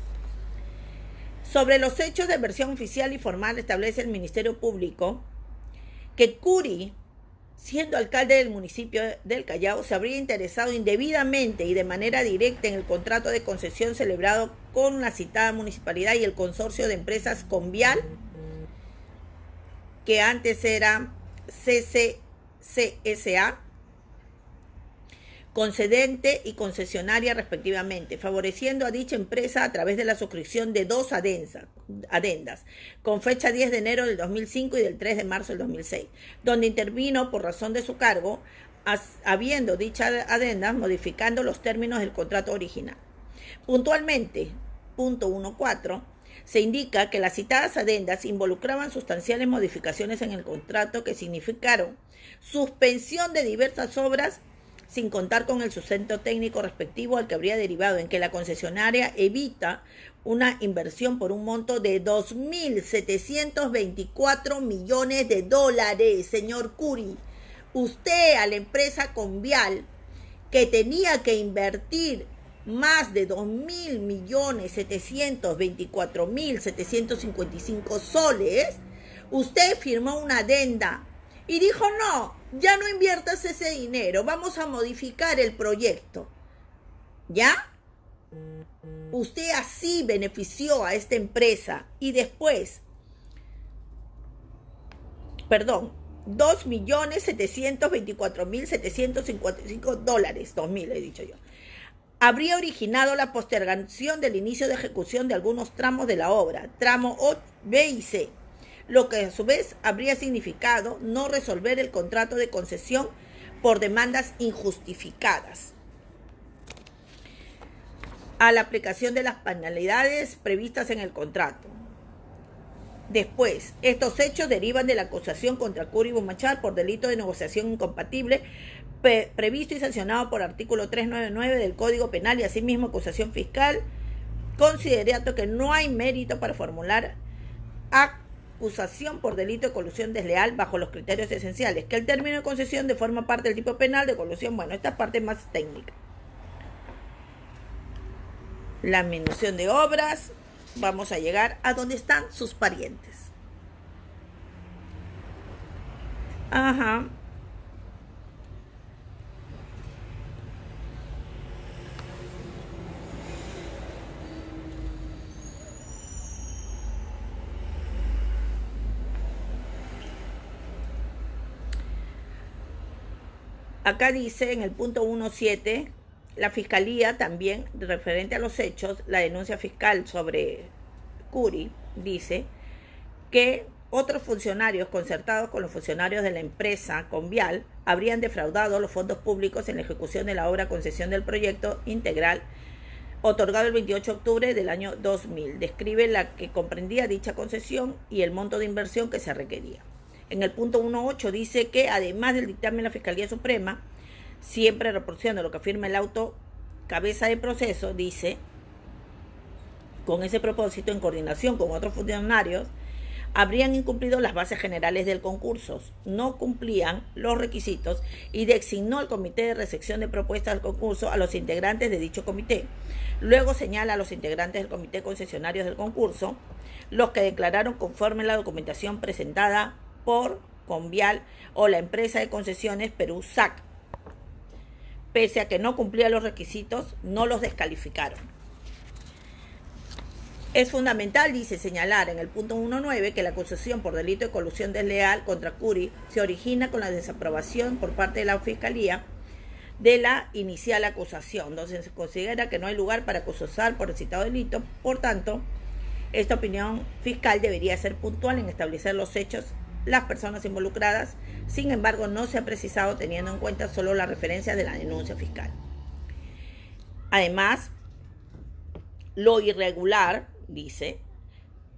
Speaker 1: sobre los hechos de versión oficial y formal, establece el Ministerio Público que Curry, siendo alcalde del municipio del Callao, se habría interesado indebidamente y de manera directa en el contrato de concesión celebrado con la citada municipalidad y el consorcio de empresas Convial, que antes era CCCSA, concedente y concesionaria respectivamente, favoreciendo a dicha empresa a través de la suscripción de dos adendas, con fecha 10 de enero del 2005 y del 3 de marzo del 2006, donde intervino por razón de su cargo, habiendo dichas adendas modificando los términos del contrato original. Puntualmente, punto 1.4, se indica que las citadas adendas involucraban sustanciales modificaciones en el contrato que significaron suspensión de diversas obras sin contar con el sustento técnico respectivo al que habría derivado en que la concesionaria evita una inversión por un monto de $2.724 millones. Señor Curry, usted a la empresa Convial, que tenía que invertir más de $2.724.755 soles, usted firmó una adenda y dijo, no, ya no inviertas ese dinero, vamos a modificar el proyecto. ¿Ya? Usted así benefició a esta empresa y después, $2.724.755 $2.000 he dicho yo, habría originado la postergación del inicio de ejecución de algunos tramos de la obra, tramo B y C, lo que a su vez habría significado no resolver el contrato de concesión por demandas injustificadas a la aplicación de las penalidades previstas en el contrato. Después, estos hechos derivan de la acusación contra Curry Bumachar por delito de negociación incompatible previsto y sancionado por artículo 399 del Código Penal y asimismo acusación fiscal, considerando que no hay mérito para formular acusación por delito de colusión desleal bajo los criterios esenciales, que el término de concesión de forma parte del tipo penal de colusión. Bueno, esta parte más técnica. La minución de obras, vamos a llegar a donde están sus parientes. Ajá. Acá dice en el punto 1.7, la Fiscalía también, referente a los hechos, la denuncia fiscal sobre Curi, dice que otros funcionarios concertados con los funcionarios de la empresa Convial habrían defraudado los fondos públicos en la ejecución de la obra concesión del proyecto integral otorgado el 28 de octubre del año 2000. Describe la que comprendía dicha concesión y el monto de inversión que se requería. En el punto 1.8 dice que además del dictamen de la Fiscalía Suprema, siempre reproduciendo lo que afirma el auto cabeza de proceso, dice, con ese propósito, en coordinación con otros funcionarios, habrían incumplido las bases generales del concurso, no cumplían los requisitos y designó al comité de recepción de propuestas del concurso a los integrantes de dicho comité. Luego señala a los integrantes del comité concesionarios del concurso, los que declararon conforme a la documentación presentada por Convial o la empresa de concesiones Perú SAC. Pese a que no cumplía los requisitos, no los descalificaron. Es fundamental, dice, señalar en el punto 1.9 que la acusación por delito de colusión desleal contra Curi se origina con la desaprobación por parte de la Fiscalía de la inicial acusación, donde se considera que no hay lugar para acusar por el citado delito. Por tanto, esta opinión fiscal debería ser puntual en establecer los hechos, las personas involucradas. Sin embargo, no se ha precisado teniendo en cuenta solo la referencia de la denuncia fiscal. Además, lo irregular, dice,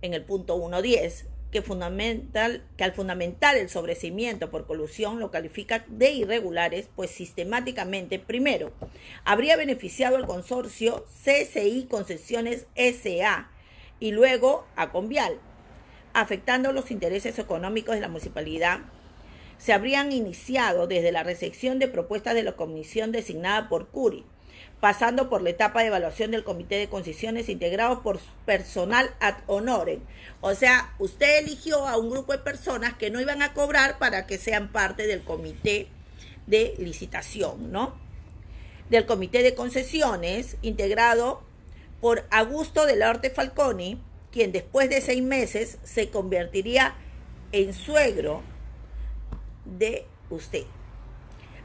Speaker 1: en el punto 1.10, que al fundamentar el sobreseimiento por colusión lo califica de irregulares, pues sistemáticamente, primero, habría beneficiado al consorcio CCI Concesiones S.A. y luego a Convial, afectando los intereses económicos de la municipalidad. Se habrían iniciado desde la recepción de propuestas de la comisión designada por Curi, pasando por la etapa de evaluación del comité de concesiones integrado por personal ad honorem. O sea, usted eligió a un grupo de personas que no iban a cobrar para que sean parte del comité de licitación, ¿no? Del comité de concesiones integrado por Augusto del Arte Falconi, quien después de 6 meses se convertiría en suegro de usted.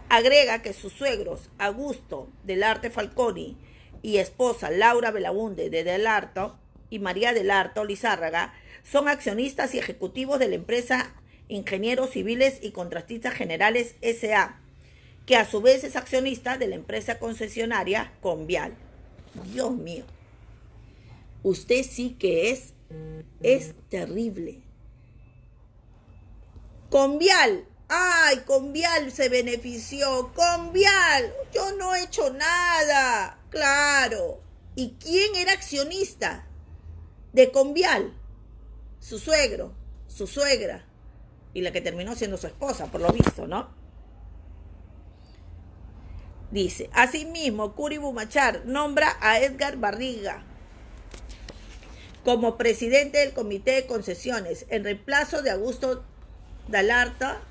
Speaker 1: Agrega que sus suegros Augusto del Arte Falconi y esposa Laura Belaunde de Del Arto y María del Arto Lizárraga son accionistas y ejecutivos de la empresa Ingenieros Civiles y Contratistas Generales S.A., que a su vez es accionista de la empresa concesionaria Convial. Dios mío, usted sí que es terrible. Convial. ¡Ay, Convial se benefició! ¡Convial! Yo no he hecho nada. Claro. ¿Y quién era accionista de Convial? Su suegro, su suegra. Y la que terminó siendo su esposa, por lo visto, ¿no? Dice, asimismo, Curi Bumachar nombra a Edgar Barriga como presidente del comité de concesiones en reemplazo de Augusto del Arta,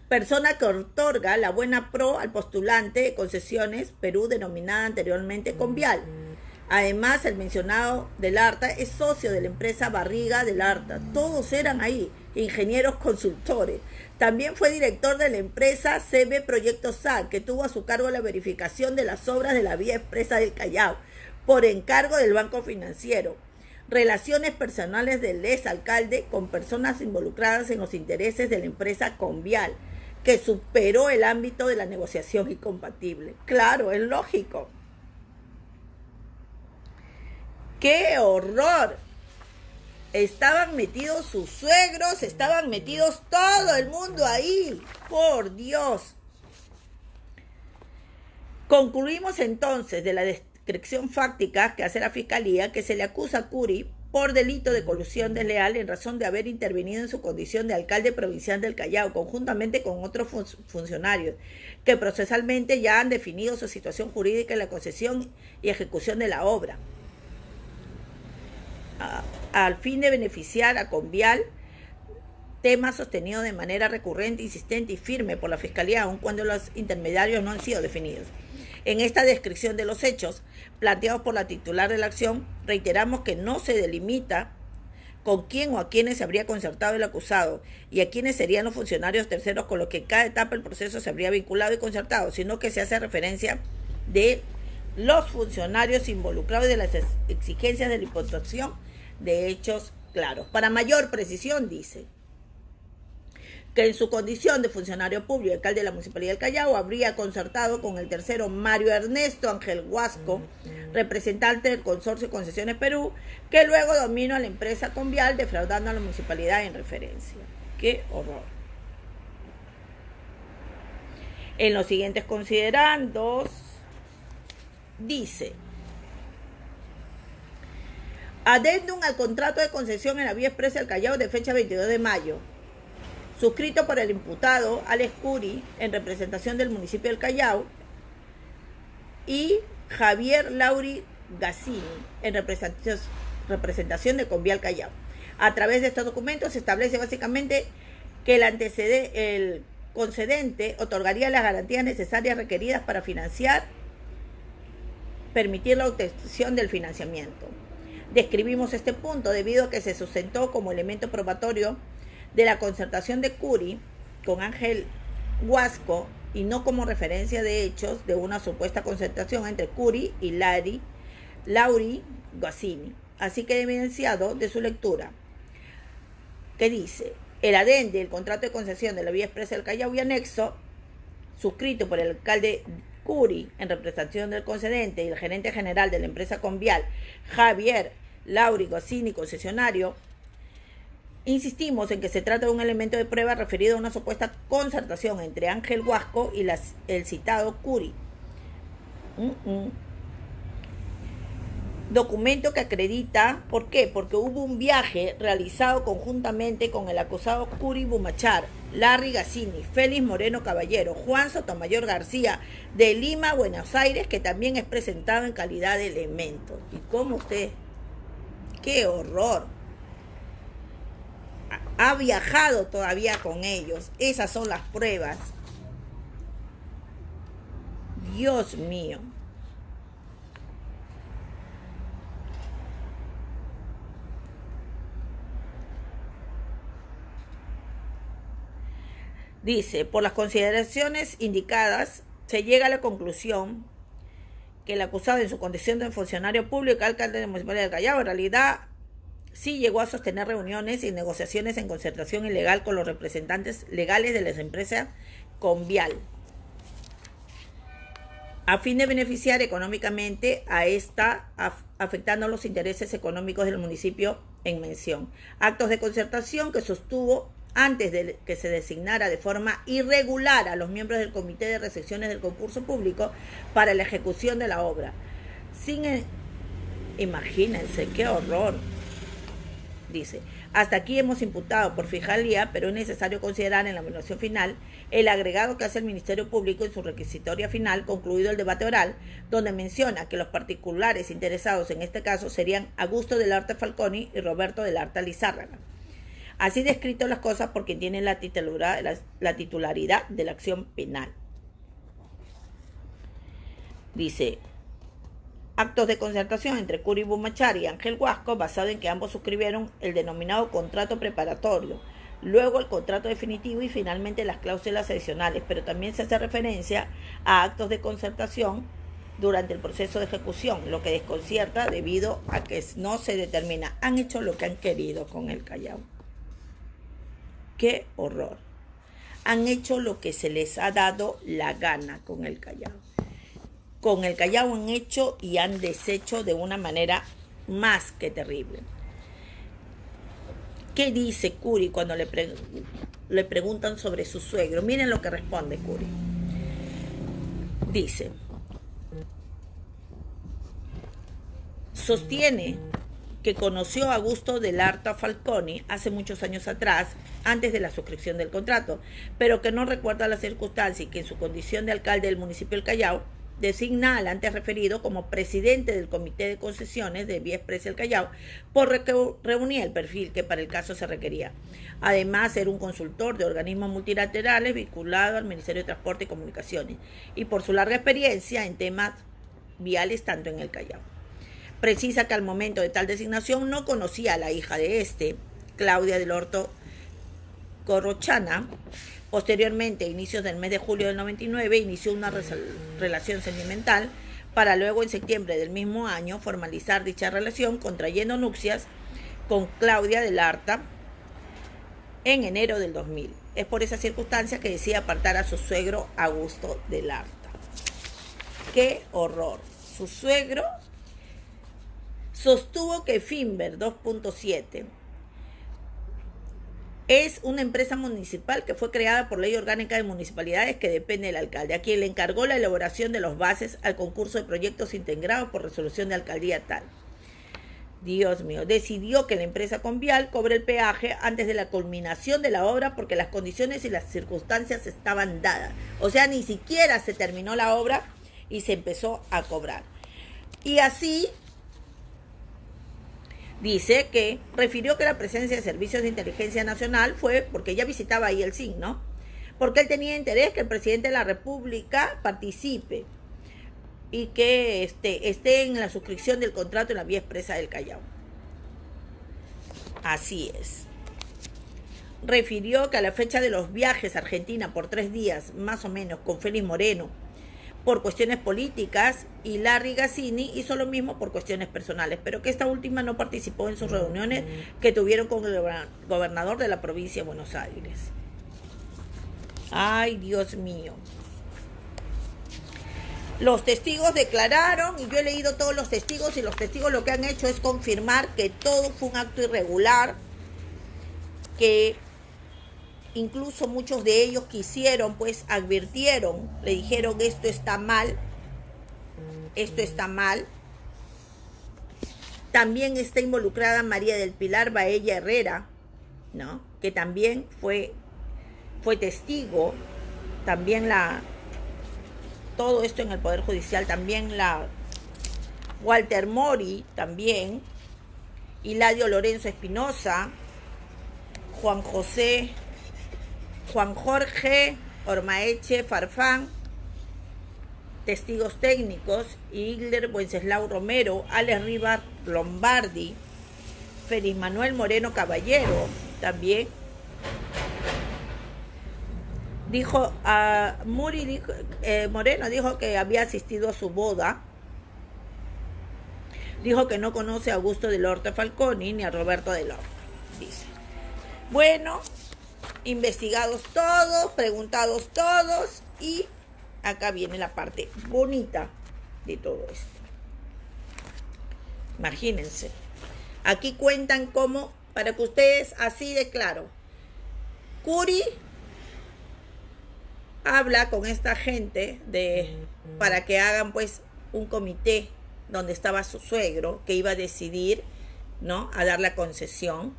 Speaker 1: persona que otorga la buena pro al postulante de concesiones Perú denominada anteriormente Convial. Además, el mencionado del Arta es socio de la empresa Barriga del Arta. Todos eran ahí, ingenieros consultores. También fue director de la empresa CB Proyecto SAC, que tuvo a su cargo la verificación de las obras de la vía expresa del Callao, por encargo del Banco Financiero. Relaciones personales del exalcalde con personas involucradas en los intereses de la empresa Convial, que superó el ámbito de la negociación incompatible. Claro, es lógico. ¡Qué horror! Estaban metidos sus suegros, estaban metidos todo el mundo ahí. Por Dios. Concluimos entonces de la descripción fáctica que hace la Fiscalía que se le acusa a Curi por delito de colusión desleal en razón de haber intervenido en su condición de alcalde provincial del Callao, conjuntamente con otros funcionarios, que procesalmente ya han definido su situación jurídica en la concesión y ejecución de la obra, al fin de beneficiar a Convial, tema sostenido de manera recurrente, insistente y firme por la Fiscalía, aun cuando los intermediarios no han sido definidos. En esta descripción de los hechos planteados por la titular de la acción, reiteramos que no se delimita con quién o a quiénes se habría concertado el acusado y a quiénes serían los funcionarios terceros con los que en cada etapa del proceso se habría vinculado y concertado, sino que se hace referencia de los funcionarios involucrados y de las exigencias de la imputación de hechos claros. Para mayor precisión, dice que en su condición de funcionario público y alcalde de la Municipalidad del Callao habría concertado con el tercero Mario Ernesto Ángel Huasco, representante del Consorcio Concesiones Perú, que luego dominó a la empresa Convial, defraudando a la municipalidad en referencia. ¡Qué horror! En los siguientes considerandos, dice: adendum al contrato de concesión en la vía expresa del Callao de fecha 22 de mayo. Suscrito por el imputado Alex Curi en representación del municipio del Callao y Javier Lauri Gassini en representación de Convial Callao. A través de estos documentos se establece básicamente que el concedente otorgaría las garantías necesarias requeridas para permitir la obtención del financiamiento. Describimos este punto debido a que se sustentó como elemento probatorio de la concertación de Curi con Ángel Huasco y no como referencia de hechos de una supuesta concertación entre Curi y Lauri Gassini. Así que evidenciado de su lectura, que dice: el adende, el contrato de concesión de la vía expresa del Callao y anexo, suscrito por el alcalde Curi en representación del concedente y el gerente general de la empresa Convial, Javier Lauri Gassini, concesionario. Insistimos en que se trata de un elemento de prueba referido a una supuesta concertación entre Ángel Huasco y el citado Curi. Documento que acredita, ¿por qué? Porque hubo un viaje realizado conjuntamente con el acusado Curi Bumachar, Larry Gassini, Félix Moreno Caballero, Juan Sotomayor García, de Lima a Buenos Aires, que también es presentado en calidad de elemento. ¿Y cómo usted? ¡Qué horror! Ha viajado todavía con ellos. Esas son las pruebas. Dios mío. Dice: por las consideraciones indicadas, se llega a la conclusión que el acusado en su condición de funcionario público, alcalde de la Municipalidad del Callao, en realidad sí llegó a sostener reuniones y negociaciones en concertación ilegal con los representantes legales de las empresas Convial, a fin de beneficiar económicamente a esta, afectando los intereses económicos del municipio en mención. Actos de concertación que sostuvo antes de que se designara de forma irregular a los miembros del Comité de Recepciones del concurso público para la ejecución de la obra. Imagínense, qué horror. Dice: hasta aquí hemos imputado por fiscalía, pero es necesario considerar en la evaluación final el agregado que hace el Ministerio Público en su requisitoria final, concluido el debate oral, donde menciona que los particulares interesados en este caso serían Augusto del Arte Falconi y Roberto del Arte Lizárraga. Así descrito las cosas por quien tiene la titularidad de la acción penal. Dice: actos de concertación entre Curi Bumachar y Ángel Huasco, basado en que ambos suscribieron el denominado contrato preparatorio, luego el contrato definitivo y finalmente las cláusulas adicionales, pero también se hace referencia a actos de concertación durante el proceso de ejecución, lo que desconcierta debido a que no se determina. Han hecho lo que han querido con el Callao. ¡Qué horror! Han hecho lo que se les ha dado la gana con el Callao. Con el Callao han hecho y han deshecho de una manera más que terrible. ¿Qué dice Curi cuando le preguntan sobre su suegro? Miren lo que responde Curi. Dice, sostiene que conoció a Augusto Dell'Arta Falconi hace muchos años atrás, antes de la suscripción del contrato, pero que no recuerda la circunstancia y que en su condición de alcalde del municipio del Callao designa al antes referido como presidente del Comité de Concesiones de Vía Expresa del Callao, porque reunía el perfil que para el caso se requería. Además, era un consultor de organismos multilaterales vinculado al Ministerio de Transporte y Comunicaciones, y por su larga experiencia en temas viales tanto en el Callao. Precisa que al momento de tal designación no conocía a la hija de Claudia del Horto Corrochana. Posteriormente, a inicios del mes de julio del 99, inició una relación sentimental para luego en septiembre del mismo año formalizar dicha relación contrayendo nupcias con Claudia Dell'Arta en enero del 2000. Es por esa circunstancia que decide apartar a su suegro Augusto Dell'Arta. ¡Qué horror! Su suegro sostuvo que Finver 2.7 es una empresa municipal que fue creada por Ley Orgánica de Municipalidades que depende del alcalde, a quien le encargó la elaboración de los bases al concurso de proyectos integrados por resolución de alcaldía tal. Dios mío, decidió que la empresa Convial cobre el peaje antes de la culminación de la obra porque las condiciones y las circunstancias estaban dadas. O sea, ni siquiera se terminó la obra y se empezó a cobrar. Y así dice que refirió que la presencia de servicios de inteligencia nacional fue porque ya visitaba ahí el SIN, ¿no? Porque él tenía interés que el presidente de la República participe y que esté en la suscripción del contrato en la Vía Expresa del Callao. Así es. Refirió que a la fecha de los viajes a Argentina por 3 días, más o menos, con Félix Moreno, por cuestiones políticas, y Larry Gazzini hizo lo mismo por cuestiones personales, pero que esta última no participó en sus reuniones que tuvieron con el gobernador de la provincia de Buenos Aires. Ay, Dios mío. Los testigos declararon, y yo he leído todos los testigos, y los testigos lo que han hecho es confirmar que todo fue un acto irregular, que incluso muchos de ellos quisieron, pues advirtieron, le dijeron esto está mal, esto está mal. También está involucrada María del Pilar Baella Herrera, ¿no? Que también fue testigo, también todo esto en el Poder Judicial, también Walter Mori, también, Hiladio Lorenzo Espinosa, Juan Jorge Ormaeche Farfán, testigos técnicos, Igler Wenceslao Romero, Alex Rivas Lombardi, Félix Manuel Moreno Caballero, también. Moreno dijo que había asistido a su boda. Dijo que no conoce a Augusto Dell'Arta Falconi ni a Roberto Dell'Arta. Dice. Bueno, investigados todos, preguntados todos, y acá viene la parte bonita de todo esto. Imagínense. Aquí cuentan cómo, para que ustedes así de claro, Curi habla con esta gente para que hagan pues un comité donde estaba su suegro que iba a decidir, ¿no?, a dar la concesión.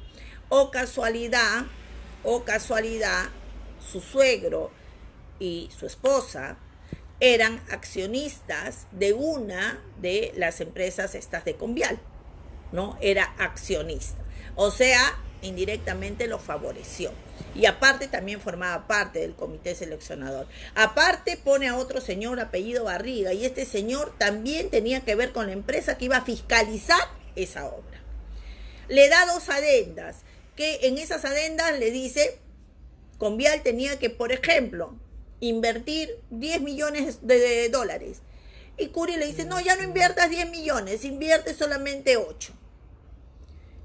Speaker 1: O casualidad, su suegro y su esposa eran accionistas de una de las empresas estas de Convial, ¿no? Era accionista. O sea, indirectamente lo favoreció. Y aparte también formaba parte del comité seleccionador. Aparte pone a otro señor apellido Barriga, y este señor también tenía que ver con la empresa que iba a fiscalizar esa obra. Le da 2 adendas, que en esas adendas le dice, Convial tenía que, por ejemplo, invertir $10 millones. Y Curi le dice, no, ya no inviertas 10 millones, invierte solamente 8.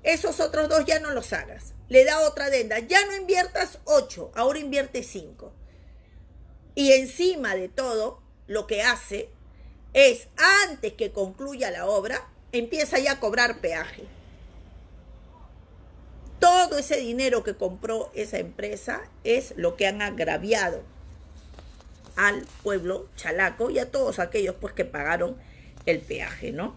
Speaker 1: Esos otros 2 ya no los hagas. Le da otra adenda, ya no inviertas 8, ahora invierte 5. Y encima de todo, lo que hace es, antes que concluya la obra, empieza ya a cobrar peaje. todo ese dinero que compró esa empresa es lo que han agraviado al pueblo chalaco y a todos aquellos pues que pagaron el peaje, ¿no?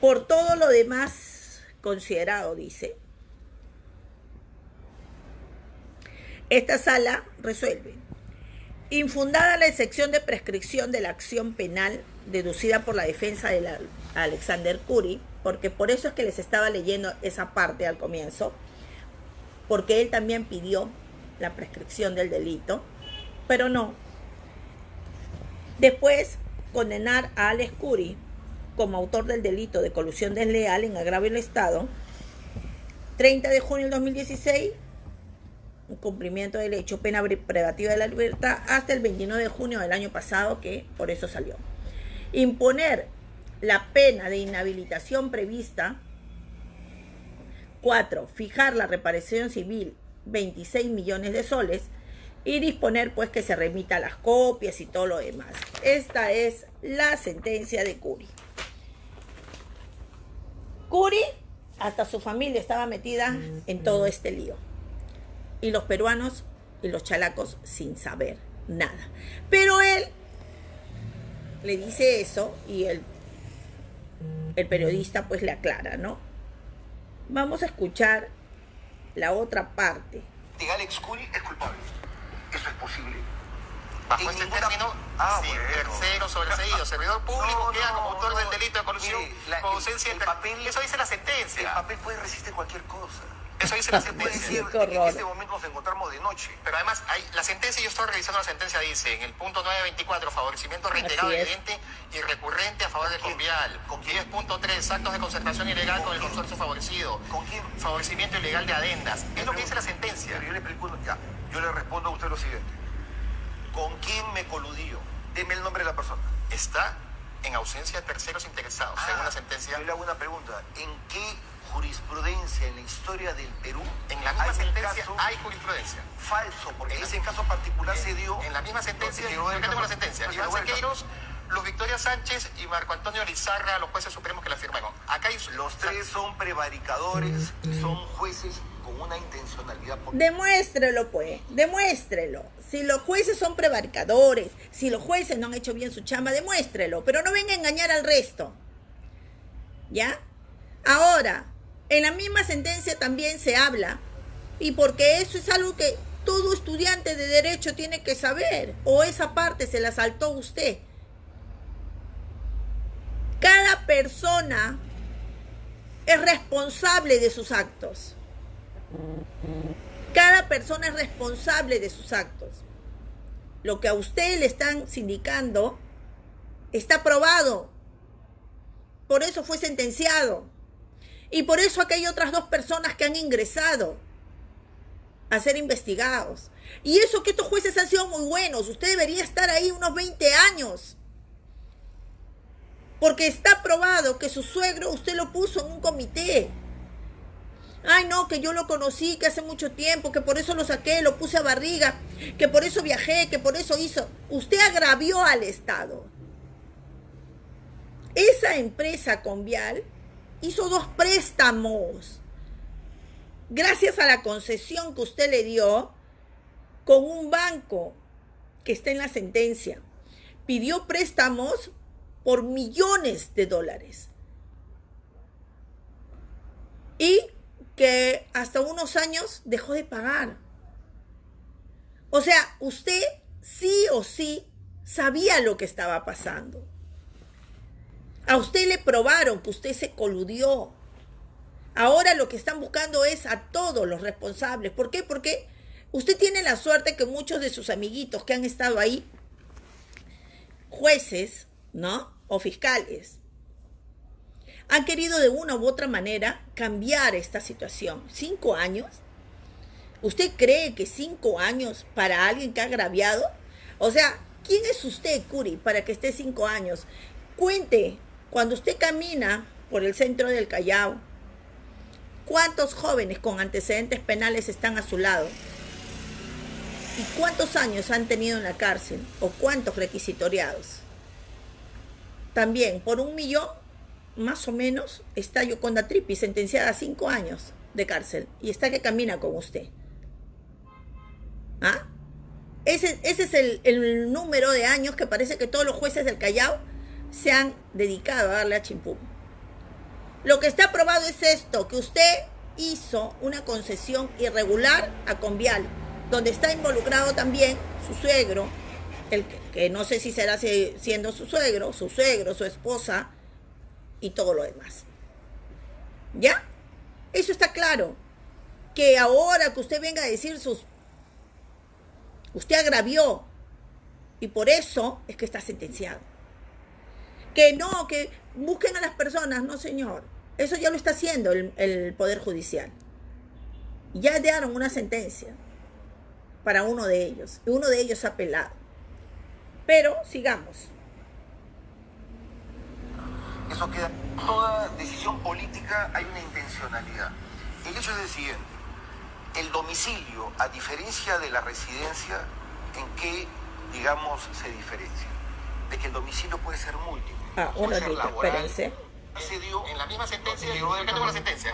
Speaker 1: Por todo lo demás considerado, dice, esta sala resuelve: infundada la excepción de prescripción de la acción penal deducida por la defensa de Alexander Kury, porque por eso es que les estaba leyendo esa parte al comienzo, porque él también pidió la prescripción del delito, pero no. Después, condenar a Alex Kury como autor del delito de colusión desleal en agravio del Estado, 30 de junio del 2016, cumplimiento del hecho, pena privativa de la libertad, hasta el 29 de junio del año pasado, que por eso salió. Imponer la pena de inhabilitación prevista. 4. Fijar la reparación civil 26 millones de soles y disponer pues que se remita las copias y todo lo demás. Esta es la sentencia de Kury. Kury, hasta su familia estaba metida en todo este lío. Y los peruanos y los chalacos sin saber nada. Pero él le dice eso y el periodista pues le aclara, ¿no? Vamos a escuchar la otra parte.
Speaker 3: Que Alex Kury es culpable. ¿Eso es posible?
Speaker 2: Bajo este término, si tercero sobreseído, servidor público, queda como autor del delito de colusión con ausencia de papel. Eso dice la sentencia.
Speaker 3: El papel puede resistir cualquier cosa.
Speaker 2: Eso dice la sentencia.
Speaker 3: En este momento nos encontramos de noche.
Speaker 2: Pero además, la sentencia, yo estoy revisando la sentencia, dice en el punto 924, favorecimiento reiterado, evidente y recurrente a favor del convial. 10.3, actos de concertación ilegal con el consorcio favorecido.
Speaker 3: ¿Con quién?
Speaker 2: Favorecimiento ilegal de adendas. Es lo que dice la sentencia.
Speaker 3: Yo le respondo a usted lo siguiente. ¿Con quién me coludío? Deme el nombre de la persona.
Speaker 2: Está en ausencia de terceros interesados, según la sentencia.
Speaker 3: Yo le hago una pregunta. ¿En qué jurisprudencia en la historia del Perú
Speaker 2: en la misma sentencia hay jurisprudencia?
Speaker 3: Falso, porque ese caso particular se dio...
Speaker 2: En la misma sentencia, yo acá tengo la sentencia. Iván Sequeiros, Luz Victoria Sánchez y Marco Antonio Lizarra, los jueces supremos que la firmaron. Acá hay...
Speaker 3: Los tres son prevaricadores y son jueces con una intencionalidad política.
Speaker 1: Demuéstrelo, pues, demuéstrelo. Si los jueces son prevaricadores, si los jueces no han hecho bien su chamba, demuéstrelo, pero no venga a engañar al resto. ¿Ya? Ahora, en la misma sentencia también se habla, y porque eso es algo que todo estudiante de derecho tiene que saber, o esa parte se la saltó usted. Cada persona es responsable de sus actos. Cada persona es responsable de sus actos. Lo que a usted le están sindicando está probado. Por eso fue sentenciado. Y por eso aquí hay otras 2 personas que han ingresado a ser investigados. Y eso que estos jueces han sido muy buenos. Usted debería estar ahí unos 20 años. Porque está probado que su suegro usted lo puso en un comité. Ay, no, que yo lo conocí, que hace mucho tiempo, que por eso lo saqué, lo puse a barriga, que por eso viajé, que por eso hizo. Usted agravió al Estado. Esa empresa Convial hizo 2 préstamos. Gracias a la concesión que usted le dio con un banco que está en la sentencia. Pidió préstamos por millones de dólares. Y que hasta unos años dejó de pagar. O sea, usted sí o sí sabía lo que estaba pasando. A usted le probaron que usted se coludió. Ahora lo que están buscando es a todos los responsables. ¿Por qué? Porque usted tiene la suerte que muchos de sus amiguitos que han estado ahí, jueces, ¿no? O fiscales, han querido de una u otra manera cambiar esta situación. 5 años. ¿Usted cree que 5 años para alguien que ha agraviado? O sea, ¿quién es usted, Kury, para que esté 5 años? Cuente, cuando usted camina por el centro del Callao, ¿cuántos jóvenes con antecedentes penales están a su lado? ¿Y cuántos años han tenido en la cárcel? ¿O cuántos requisitoriados? También, por 1 millón, más o menos, está Yoconda Trippi, sentenciada a 5 años de cárcel, y está que camina con usted. ¿Ah? Ese es el número de años que parece que todos los jueces del Callao se han dedicado a darle a Chimpún. Lo que está probado es esto, que usted hizo una concesión irregular a Convial, donde está involucrado también su suegro, el que no sé si será siendo su suegro, su esposa y todo lo demás. ¿Ya? Eso está claro. Que ahora que usted venga a decir usted agravió y por eso es que está sentenciado. Que no, que busquen a las personas, no señor. Eso ya lo está haciendo el Poder Judicial. Ya dieron una sentencia para uno de ellos. Y uno de ellos ha apelado. Pero sigamos.
Speaker 3: Eso queda. Toda decisión política hay una intencionalidad. El hecho es el siguiente. El domicilio, a diferencia de la residencia, ¿en qué, digamos, se diferencia? De que el domicilio puede ser múltiple.
Speaker 1: Puede ser laboral,
Speaker 2: espérense. Se dio en la misma sentencia, la sentencia.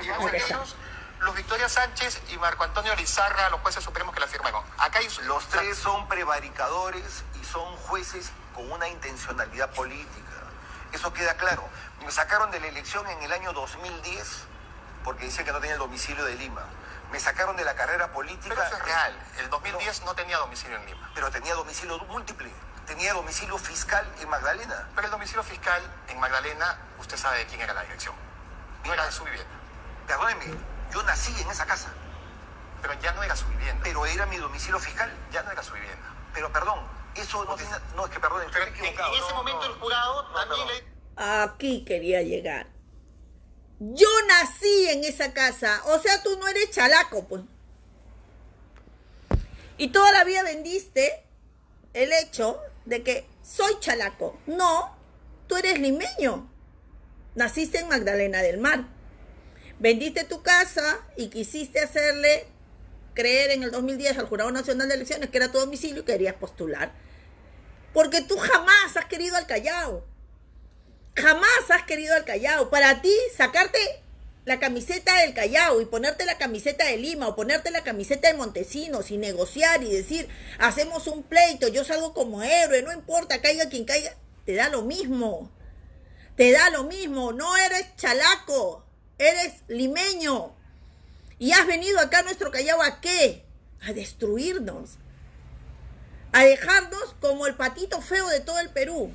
Speaker 2: Los Victoria Sánchez y Marco Antonio Lizarra, los jueces supremos que la firmaron. Acá hay...
Speaker 3: Los tres son prevaricadores y son jueces con una intencionalidad política. Eso queda claro. Me sacaron de la elección en el año 2010 porque decían que no tenía el domicilio de Lima. Me sacaron de la carrera política.
Speaker 2: Pero eso es real. El 2010 no tenía domicilio en Lima.
Speaker 3: Pero tenía domicilio múltiple. Tenía domicilio fiscal en Magdalena.
Speaker 2: Pero el domicilio fiscal en Magdalena, usted sabe de quién era la dirección. No era de su vivienda.
Speaker 3: Perdóneme, yo nací en esa casa.
Speaker 2: Pero ya no era su vivienda.
Speaker 3: Pero era mi domicilio fiscal.
Speaker 2: Ya no era su vivienda.
Speaker 3: Pero perdón, eso no tiene... No, es que perdón, estoy equivocado.
Speaker 2: En ese momento el jurado también le...
Speaker 1: Aquí quería llegar. Yo nací en esa casa. O sea, tú no eres chalaco, pues. Y toda la vida vendiste el hecho de que soy chalaco. No, tú eres limeño. Naciste en Magdalena del Mar. Vendiste tu casa y quisiste hacerle creer en el 2010 al Jurado Nacional de Elecciones que era tu domicilio y querías postular. Porque tú jamás has querido al Callao. Jamás has querido al Callao. Para ti, sacarte la camiseta del Callao y ponerte la camiseta de Lima o ponerte la camiseta de Montesinos y negociar y decir, hacemos un pleito, yo salgo como héroe, no importa, caiga quien caiga, te da lo mismo. Te da lo mismo. No eres chalaco, eres limeño. Y has venido acá a nuestro Callao, ¿a qué? A destruirnos. A dejarnos como el patito feo de todo el Perú.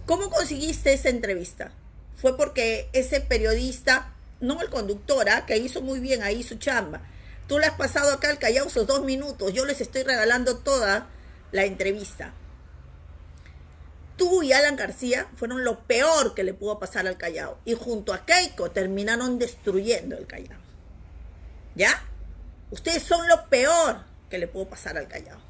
Speaker 1: ¿Cómo conseguiste esa entrevista? Fue porque ese periodista, no el conductor, que hizo muy bien ahí su chamba. Tú le has pasado acá al Callao esos 2 minutos. Yo les estoy regalando toda la entrevista. Tú y Alan García fueron lo peor que le pudo pasar al Callao. Y junto a Keiko terminaron destruyendo el Callao. ¿Ya? Ustedes son lo peor que le pudo pasar al Callao.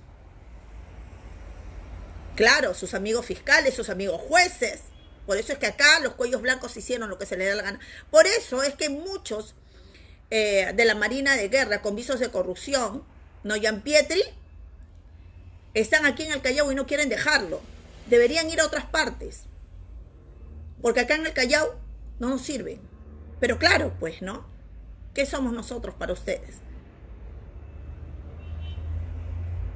Speaker 1: Claro, sus amigos fiscales, sus amigos jueces. Por eso es que acá los cuellos blancos hicieron lo que se les da la gana. Por eso es que muchos de la Marina de Guerra con visos de corrupción, no Gianpietri, están aquí en el Callao y no quieren dejarlo. Deberían ir a otras partes. Porque acá en el Callao no nos sirven. Pero claro, pues, ¿no? ¿Qué somos nosotros para ustedes?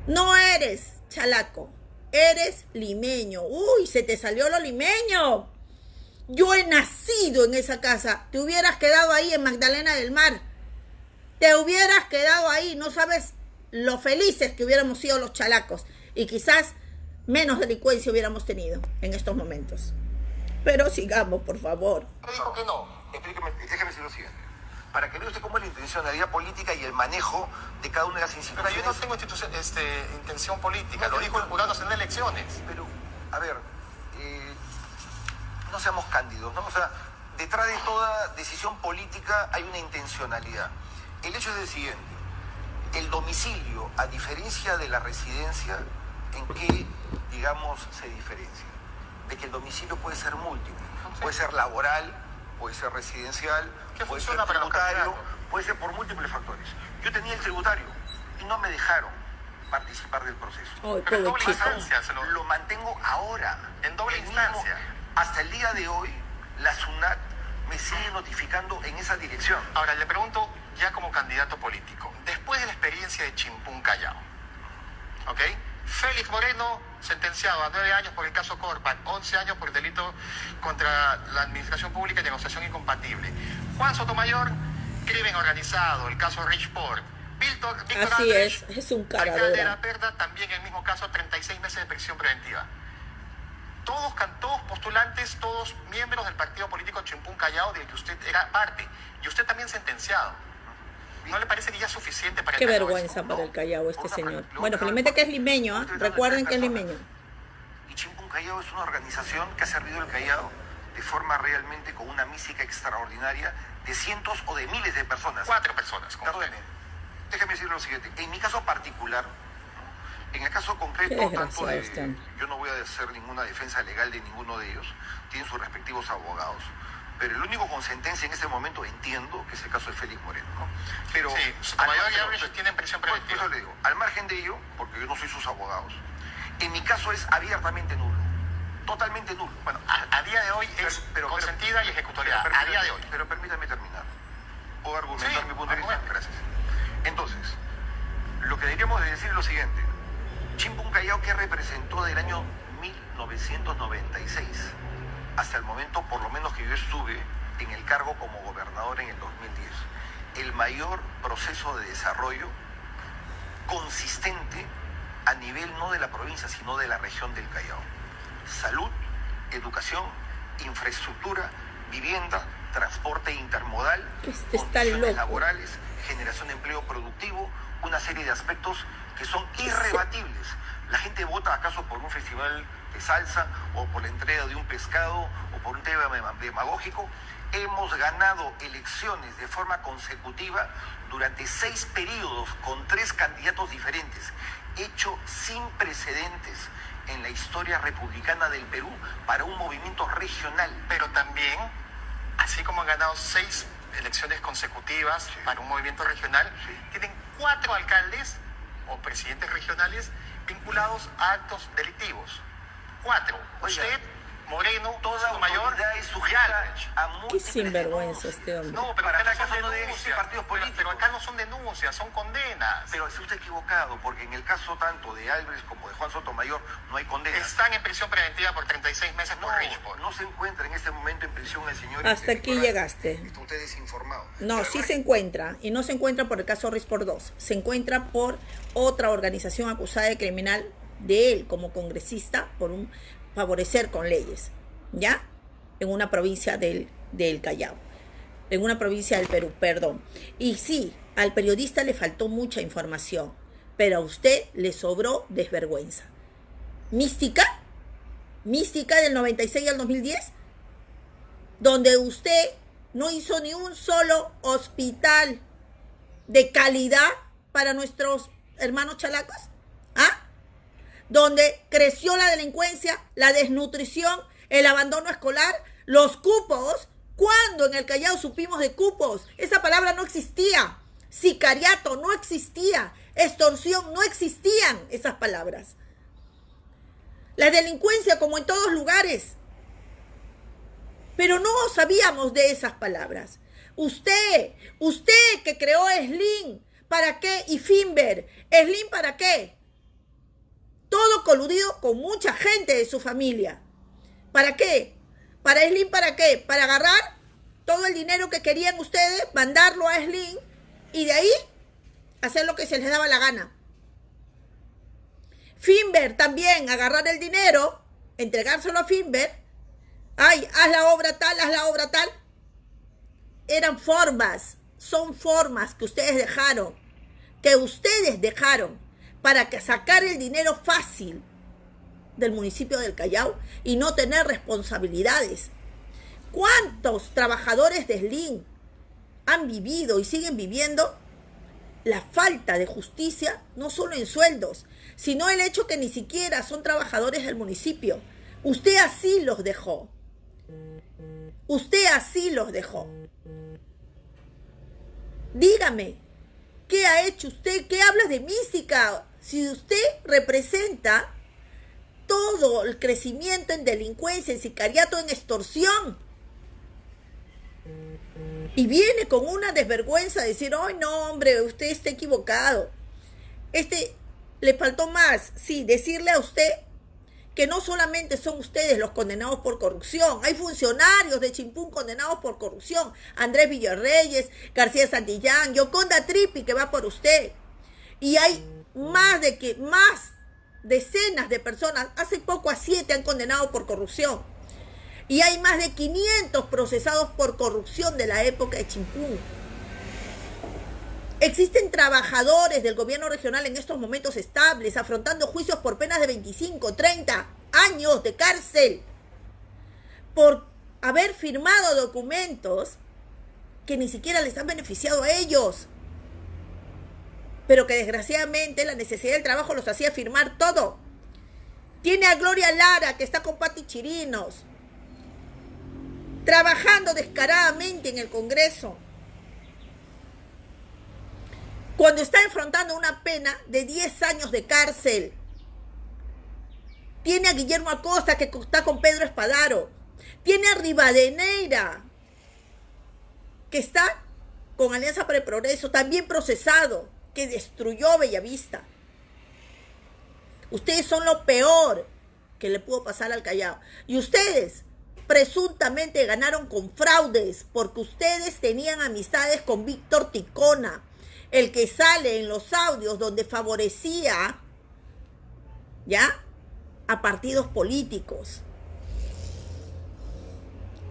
Speaker 1: No eres chalaco. Eres limeño. Uy, se te salió lo limeño. Yo he nacido en esa casa. Te hubieras quedado ahí en Magdalena del Mar. Te hubieras quedado ahí. No sabes lo felices que hubiéramos sido los chalacos. Y quizás menos delincuencia hubiéramos tenido en estos momentos. Pero sigamos, por favor.
Speaker 3: Me dijo que no. Déjeme decir lo siguiente. Para que vea usted cómo es la intencionalidad política y el manejo de cada una de las instituciones.
Speaker 2: Pero yo no tengo intención política, lo dijo el Jurado Nacional de Elecciones.
Speaker 3: Pero, a ver, no seamos cándidos, ¿no? O sea, detrás de toda decisión política hay una intencionalidad. El hecho es el siguiente. El domicilio, a diferencia de la residencia, ¿en qué, digamos, se diferencia? De que el domicilio puede ser múltiple. Puede ser laboral, puede ser residencial, puede ser tributario, puede ser por múltiples factores. Yo tenía el tributario y no me dejaron participar del proceso.
Speaker 1: Oh,
Speaker 2: pero en doble instancia
Speaker 3: lo mantengo ahora.
Speaker 2: En doble instancia.
Speaker 3: Hasta el día de hoy, la SUNAT me sigue notificando en esa dirección.
Speaker 2: Ahora, le pregunto ya como candidato político, después de la experiencia de Chimpún Callao, ¿ok? Félix Moreno, sentenciado a 9 años por el caso Corpan, 11 años por el delito contra la administración pública y negociación incompatible. Juan Sotomayor, crimen organizado, el caso Richport. Víctor
Speaker 1: Así
Speaker 2: Aldrich,
Speaker 1: es un cara
Speaker 2: alcalde de
Speaker 1: dura.
Speaker 2: La Perla, también el mismo caso, 36 meses de prisión preventiva. Todos postulantes, todos miembros del partido político Chimpún Callao, del que usted era parte, y usted también sentenciado. ¿No le parece que ya es suficiente para
Speaker 1: Qué
Speaker 2: el Callao
Speaker 1: vergüenza
Speaker 2: esto?
Speaker 1: para el Callao este
Speaker 3: Otra
Speaker 1: señor.
Speaker 3: pregunta.
Speaker 1: Bueno, felizmente que es limeño, ¿ah? Recuerden que es limeño.
Speaker 3: Y Chimpún Callao es una organización que ha servido al Callao de forma realmente con una mística extraordinaria de cientos o de miles de personas.
Speaker 2: 4 personas. Como
Speaker 3: Perdóneme, déjeme decir lo siguiente. En mi caso particular, en el caso
Speaker 1: Qué
Speaker 3: concreto,
Speaker 1: desgraciado
Speaker 3: tanto de,
Speaker 1: este hombre.
Speaker 3: yo no voy a hacer ninguna defensa legal de ninguno de ellos, tienen sus respectivos abogados. Pero el único con sentencia en este momento entiendo que es el caso de Félix Moreno, ¿no? Pero
Speaker 2: Sí, Sotomayor y Aldrich tienen prisión
Speaker 3: por
Speaker 2: preventiva.
Speaker 3: eso le digo, al margen de ello, porque yo no soy sus abogados, en mi caso es abiertamente nulo, totalmente nulo.
Speaker 2: Bueno, a día de hoy es consentida y ejecutoriada. A día de hoy.
Speaker 3: Pero permítame terminar. ¿Puedo argumentar
Speaker 2: Sí,
Speaker 3: mi punto de vista?
Speaker 2: argumente.
Speaker 3: Gracias. Entonces, lo que deberíamos de decir es lo siguiente. Chimpún Callao, que representó del año 1996 hasta el momento, por lo menos que yo estuve en el cargo como gobernador en el 2010, el mayor proceso de desarrollo consistente a nivel no de la provincia, sino de la región del Callao. Salud, educación, infraestructura, vivienda, transporte intermodal,
Speaker 1: Este está
Speaker 3: condiciones
Speaker 1: loco.
Speaker 3: laborales, generación de empleo productivo, una serie de aspectos que son irrebatibles. La gente vota acaso por un festival de salsa o por la entrega de un pescado o por un tema demagógico. Hemos ganado elecciones de forma consecutiva durante 6 periodos con 3 candidatos diferentes, hecho sin precedentes en la historia republicana del Perú para un movimiento regional.
Speaker 2: Pero también, así como han ganado 6 elecciones consecutivas para un movimiento regional, tienen 4 alcaldes o presidentes regionales vinculados a actos delictivos. 4.
Speaker 3: Oiga,
Speaker 2: Usted, Moreno,
Speaker 3: Toda
Speaker 2: Sotomayor
Speaker 3: autoridad es
Speaker 2: y
Speaker 3: sujeta
Speaker 2: Aldrich.
Speaker 3: a
Speaker 1: Qué
Speaker 3: múltiples
Speaker 1: sinvergüenza
Speaker 3: denuncias.
Speaker 1: este hombre.
Speaker 2: No, pero
Speaker 3: Para
Speaker 2: acá
Speaker 3: tal
Speaker 2: no
Speaker 3: caso
Speaker 2: son
Speaker 3: no deben
Speaker 2: denuncias.
Speaker 3: existir partidos políticos.
Speaker 2: Pero acá no son denuncias, son condenas.
Speaker 3: Pero está usted equivocado, porque en el caso tanto de Álvarez como de Juan Sotomayor no hay condena.
Speaker 2: Están en prisión preventiva por 36 meses por Richport.
Speaker 3: No se encuentra en este momento en prisión el señor.
Speaker 1: Hasta aquí
Speaker 3: electoral.
Speaker 1: llegaste.
Speaker 3: Está usted desinformado.
Speaker 1: No,
Speaker 3: Pero
Speaker 1: sí
Speaker 3: además,
Speaker 1: se encuentra, y no se encuentra por el caso Richport 2, se encuentra por otra organización acusada de criminal de él como congresista por un favorecer con leyes, ¿ya? En una provincia del Callao, en una provincia del Perú, perdón. Y sí, al periodista le faltó mucha información, pero a usted le sobró desvergüenza. ¿Mística? ¿Mística del 96 al 2010? Donde usted no hizo ni un solo hospital de calidad para nuestros hermanos chalacos, ¿ah? Donde creció la delincuencia, la desnutrición, el abandono escolar, los cupos. ¿Cuándo en el Callao supimos de cupos? Esa palabra no existía. Sicariato no existía. Extorsión no existían esas palabras. La delincuencia como en todos lugares. Pero no sabíamos de esas palabras. Usted que creó Slim, ¿para qué? Y Finver, ¿Slim para qué? Todo coludido con mucha gente de su familia. ¿Para qué? ¿Para Slim para qué? Para agarrar todo el dinero que querían ustedes, mandarlo a Slim y de ahí hacer lo que se les daba la gana. Finver también, agarrar el dinero, entregárselo a Finver. Ay, haz la obra tal, haz la obra tal. Eran formas, son formas que ustedes dejaron para que sacar el dinero fácil del municipio del Callao y no tener responsabilidades. ¿Cuántos trabajadores de Slim han vivido y siguen viviendo la falta de justicia, no solo en sueldos, sino el hecho que ni siquiera son trabajadores del municipio? Usted así los dejó. Usted así los dejó. Dígame, ¿qué ha hecho usted? ¿Qué habla de mística? Si usted representa todo el crecimiento en delincuencia, en sicariato, en extorsión. Y viene con una desvergüenza de decir, ¡ay, no, hombre, usted está equivocado! Le faltó más, sí, decirle a usted que no solamente son ustedes los condenados por corrupción, hay funcionarios de Chimpún condenados por corrupción, Andrés Villarreyes, García Santillán, Yoconda Trippi, que va por usted. Y hay más decenas de personas, hace poco a 7 han condenado por corrupción. Y hay más de 500 procesados por corrupción de la época de Chimpún. Existen trabajadores del gobierno regional en estos momentos estables, afrontando juicios por penas de 25, 30 años de cárcel, por haber firmado documentos que ni siquiera les han beneficiado a ellos, pero que desgraciadamente la necesidad del trabajo los hacía firmar todo. Tiene a Gloria Lara, que está con Pati Chirinos, trabajando descaradamente en el Congreso, cuando está enfrentando una pena de 10 años de cárcel. Tiene a Guillermo Acosta, que está con Pedro Espadaro. Tiene a Rivadeneira, que está con Alianza para el Progreso, también procesado, que destruyó Bellavista. Ustedes son lo peor que le pudo pasar al Callao. Y ustedes presuntamente ganaron con fraudes, porque ustedes tenían amistades con Víctor Ticona, el que sale en los audios donde favorecía, ¿ya?, a partidos políticos.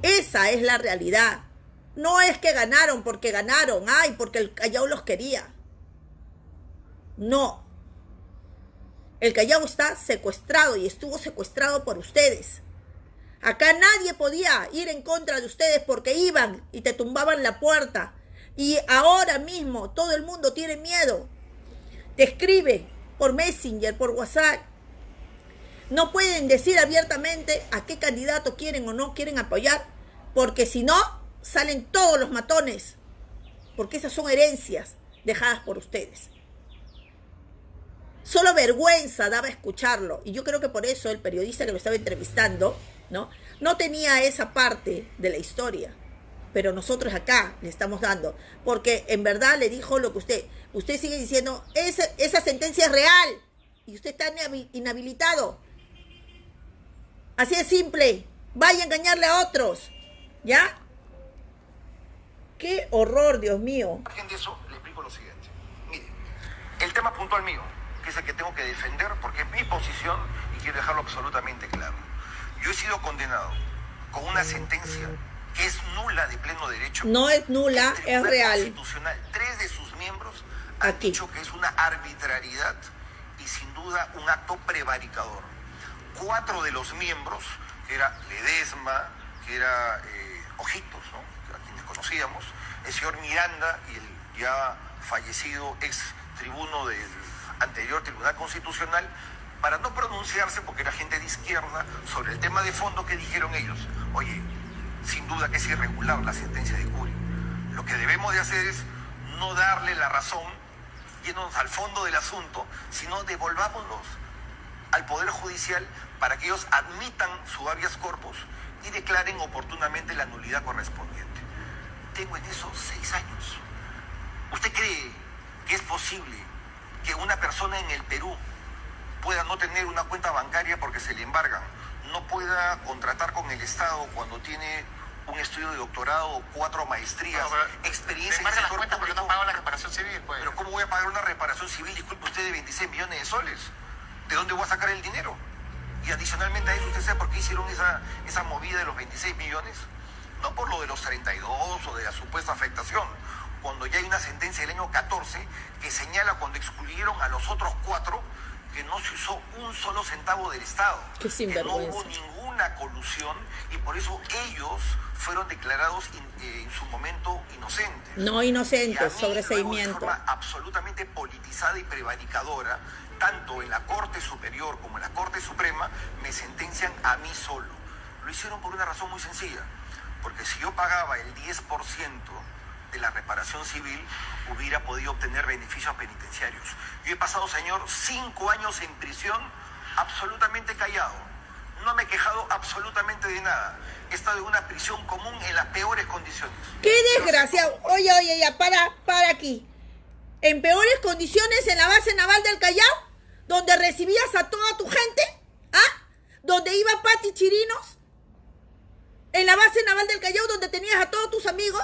Speaker 1: Esa es la realidad. No es que ganaron porque ganaron, ay, porque el Callao los quería. No. El Callao está secuestrado y estuvo secuestrado por ustedes. Acá nadie podía ir en contra de ustedes porque iban y te tumbaban la puerta. Y ahora mismo todo el mundo tiene miedo. Te escribe por Messenger, por WhatsApp. No pueden decir abiertamente a qué candidato quieren o no quieren apoyar, porque si no, salen todos los matones. Porque esas son herencias dejadas por ustedes. Solo vergüenza daba escucharlo. Y yo creo que por eso el periodista que lo estaba entrevistando, no tenía esa parte de la historia. Pero nosotros acá le estamos dando, porque en verdad le dijo lo que usted sigue diciendo, esa sentencia es real, y usted está inhabilitado. Así de simple, vaya a engañarle a otros, ¿ya? ¡Qué horror, Dios mío!
Speaker 3: Margen de eso, le explico lo siguiente. Mire, el tema puntual mío, que es el que tengo que defender, porque es mi posición, y quiero dejarlo absolutamente claro. Yo he sido condenado con una sentencia que es nula de pleno derecho.
Speaker 1: No es nula, es real.
Speaker 3: Constitucional. 3 de sus miembros han dicho que es una arbitrariedad y sin duda un acto prevaricador. 4 de los miembros, que era Ledesma, que era Ojitos, ¿no?, a quienes conocíamos, el señor Miranda y el ya fallecido ex tribuno del anterior Tribunal Constitucional, para no pronunciarse, porque era gente de izquierda, sobre el tema de fondo, que dijeron ellos, oye, sin duda que es irregular la sentencia de Curi. Lo que debemos de hacer es no darle la razón, yéndonos al fondo del asunto, sino devolvámonos al Poder Judicial para que ellos admitan su habeas corpus y declaren oportunamente la nulidad correspondiente. Tengo en eso 6 años. ¿Usted cree que es posible que una persona en el Perú pueda no tener una cuenta bancaria porque se le embargan, no pueda contratar con el Estado cuando tiene un estudio de doctorado o 4 maestrías, experiencia en el sector público?
Speaker 2: Porque no pagó la reparación civil, pues.
Speaker 3: Pero ¿cómo voy a pagar una reparación civil, disculpe usted, de 26 millones de soles? ¿De dónde voy a sacar el dinero? Y adicionalmente a eso, ¿usted sabe por qué hicieron esa movida de los 26 millones? No por lo de los 32 o de la supuesta afectación, cuando ya hay una sentencia del año 14 que señala cuando excluyeron a los otros 4 que no se usó un solo centavo del Estado,
Speaker 1: que no
Speaker 3: hubo ninguna colusión, y por eso ellos fueron declarados en su momento inocentes.
Speaker 1: No inocentes, sobreseimiento.
Speaker 3: De forma absolutamente politizada y prevaricadora, tanto en la Corte Superior como en la Corte Suprema, me sentencian a mí solo. Lo hicieron por una razón muy sencilla, porque si yo pagaba el 10% de la reparación civil, hubiera podido obtener beneficios penitenciarios. Yo he pasado, señor, 5 años en prisión absolutamente callado. No me he quejado absolutamente de nada. He estado en una prisión común en las peores condiciones.
Speaker 1: ¡Qué desgraciado! Oye, ya, para aquí. ¿En peores condiciones en la base naval del Callao? ¿Donde recibías a toda tu gente? ¿Ah? ¿Donde iba Pati Chirinos? ¿En la base naval del Callao donde tenías a todos tus amigos?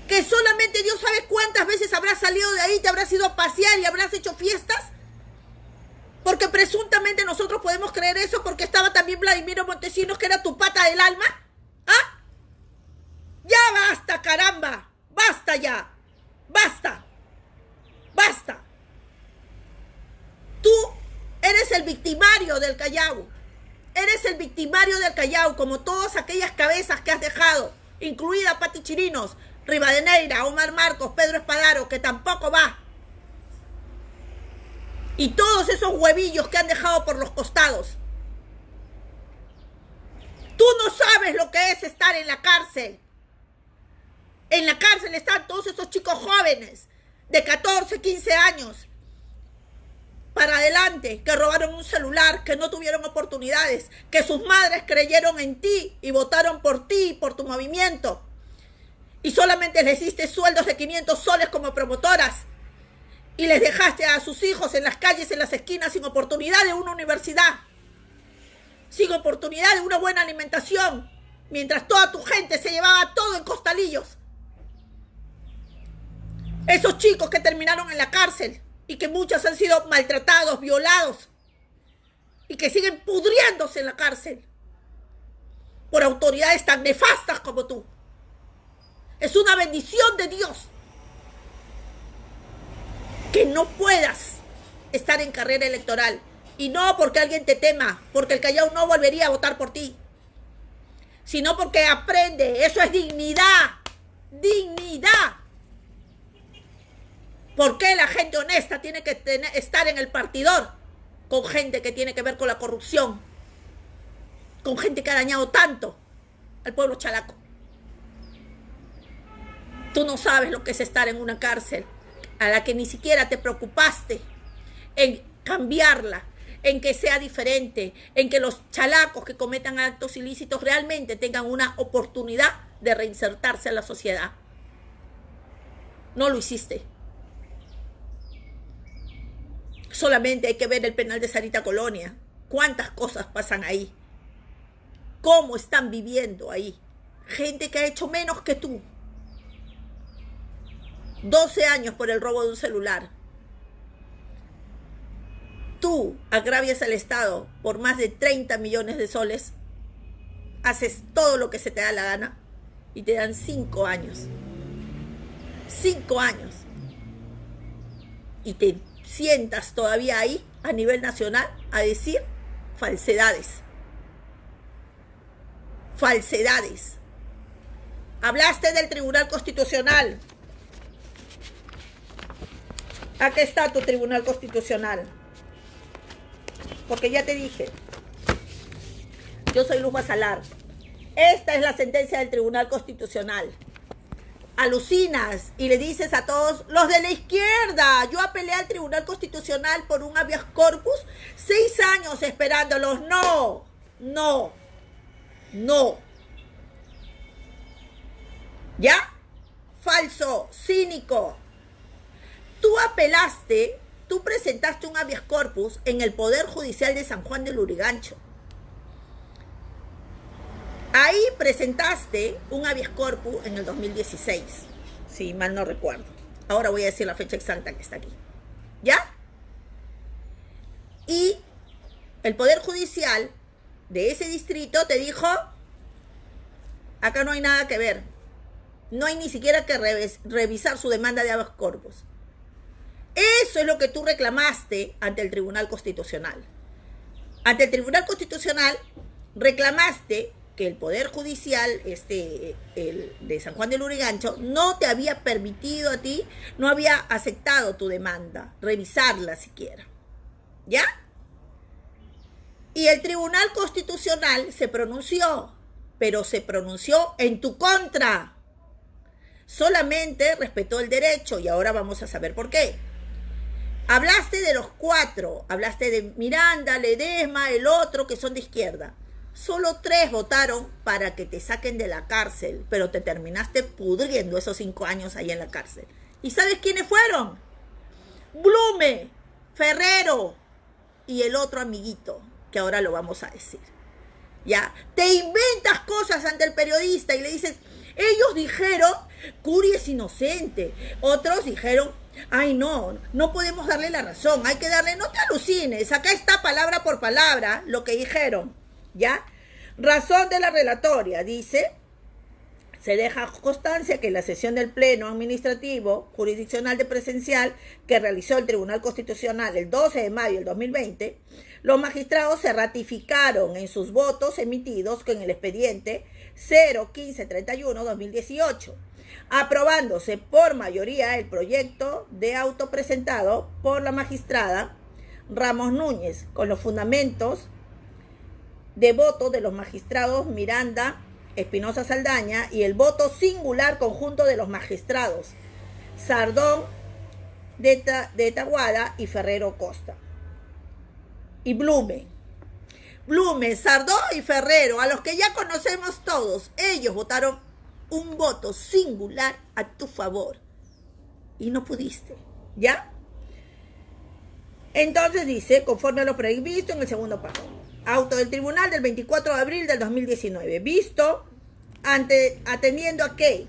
Speaker 1: Que solamente Dios sabe cuántas veces habrás salido de ahí, te habrás ido a pasear y habrás hecho fiestas. Porque presuntamente nosotros podemos creer eso porque estaba también Vladimiro Montesinos, que era tu pata del alma. ¿Ah? Ya basta, caramba. Basta ya. Basta. Basta. Tú eres el victimario del Callao. Eres el victimario del Callao, como todas aquellas cabezas que has dejado, incluida Pati Chirinos, Rivadeneira, Omar Marcos, Pedro Espadaro, que tampoco va. Y todos esos huevillos que han dejado por los costados. Tú no sabes lo que es estar en la cárcel. En la cárcel están todos esos chicos jóvenes de 14, 15 años para adelante, que robaron un celular, que no tuvieron oportunidades, que sus madres creyeron en ti y votaron por ti y por tu movimiento. Y solamente les diste sueldos de 500 soles como promotoras. Y les dejaste a sus hijos en las calles, en las esquinas, sin oportunidad de una universidad, sin oportunidad de una buena alimentación, mientras toda tu gente se llevaba todo en costalillos. Esos chicos que terminaron en la cárcel y que muchos han sido maltratados, violados y que siguen pudriéndose en la cárcel por autoridades tan nefastas como tú. Es una bendición de Dios que no puedas estar en carrera electoral. Y no porque alguien te tema, porque el Callao no volvería a votar por ti, sino porque aprende. Eso es dignidad. Dignidad. ¿Por qué la gente honesta tiene que estar en el partidor con gente que tiene que ver con la corrupción? Con gente que ha dañado tanto al pueblo chalaco. Tú no sabes lo que es estar en una cárcel a la que ni siquiera te preocupaste en cambiarla, en que sea diferente, en que los chalacos que cometan actos ilícitos realmente tengan una oportunidad de reinsertarse a la sociedad. No lo hiciste. Solamente hay que ver el penal de Sarita Colonia. ¿Cuántas cosas pasan ahí? ¿Cómo están viviendo ahí? Gente que ha hecho menos que tú. 12 años por el robo de un celular. Tú agravias al Estado por más de 30 millones de soles. Haces todo lo que se te da la gana y te dan 5 años. 5 años. Y te sientas todavía ahí a nivel nacional a decir falsedades. Falsedades. Hablaste del Tribunal Constitucional. Aquí está tu Tribunal Constitucional. Porque ya te dije, yo soy Luz Basalar. Esta es la sentencia del Tribunal Constitucional. Alucinas y le dices a todos, los de la izquierda, yo apelé al Tribunal Constitucional por un habeas corpus, 6 años esperándolos. No, no, no. ¿Ya? Falso, cínico. Tú apelaste, tú presentaste un habeas corpus en el Poder Judicial de San Juan del Lurigancho. Ahí presentaste un habeas corpus en el 2016, si mal no recuerdo. Ahora voy a decir la fecha exacta que está aquí. ¿Ya? Y el Poder Judicial de ese distrito te dijo, acá no hay nada que ver. No hay ni siquiera que revisar su demanda de habeas corpus. Eso es lo que tú reclamaste ante el Tribunal Constitucional. Ante el Tribunal Constitucional reclamaste que el Poder Judicial, el de San Juan del Lurigancho, no te había permitido a ti, no había aceptado tu demanda, revisarla siquiera. ¿Ya? Y el Tribunal Constitucional se pronunció, pero se pronunció en tu contra. Solamente respetó el derecho, y ahora vamos a saber por qué. Hablaste de los 4, hablaste de Miranda, Ledesma, el otro que son de izquierda. Solo 3 votaron para que te saquen de la cárcel, pero te terminaste pudriendo esos 5 años ahí en la cárcel. ¿Y sabes quiénes fueron? Blume, Ferrero y el otro amiguito, que ahora lo vamos a decir. Ya, te inventas cosas ante el periodista y le dices, ellos dijeron, Curi es inocente. Otros dijeron, ay no podemos darle la razón, hay que darle, no te alucines, acá está palabra por palabra lo que dijeron, ¿ya? Razón de la relatoria, dice, se deja constancia que en la sesión del Pleno Administrativo Jurisdiccional de Presencial que realizó el Tribunal Constitucional el 12 de mayo del 2020, los magistrados se ratificaron en sus votos emitidos con el expediente 01531-2018, aprobándose por mayoría el proyecto de auto presentado por la magistrada Ramos Núñez, con los fundamentos de voto de los magistrados Miranda, Espinosa Saldaña y el voto singular conjunto de los magistrados Sardón de Taguada y Ferrero Costa. Y Blume, Sardón y Ferrero, a los que ya conocemos todos, ellos votaron un voto singular a tu favor y no pudiste, ¿ya? Entonces dice, conforme a lo previsto en el segundo párrafo, auto del tribunal del 24 de abril del 2019, visto atendiendo a que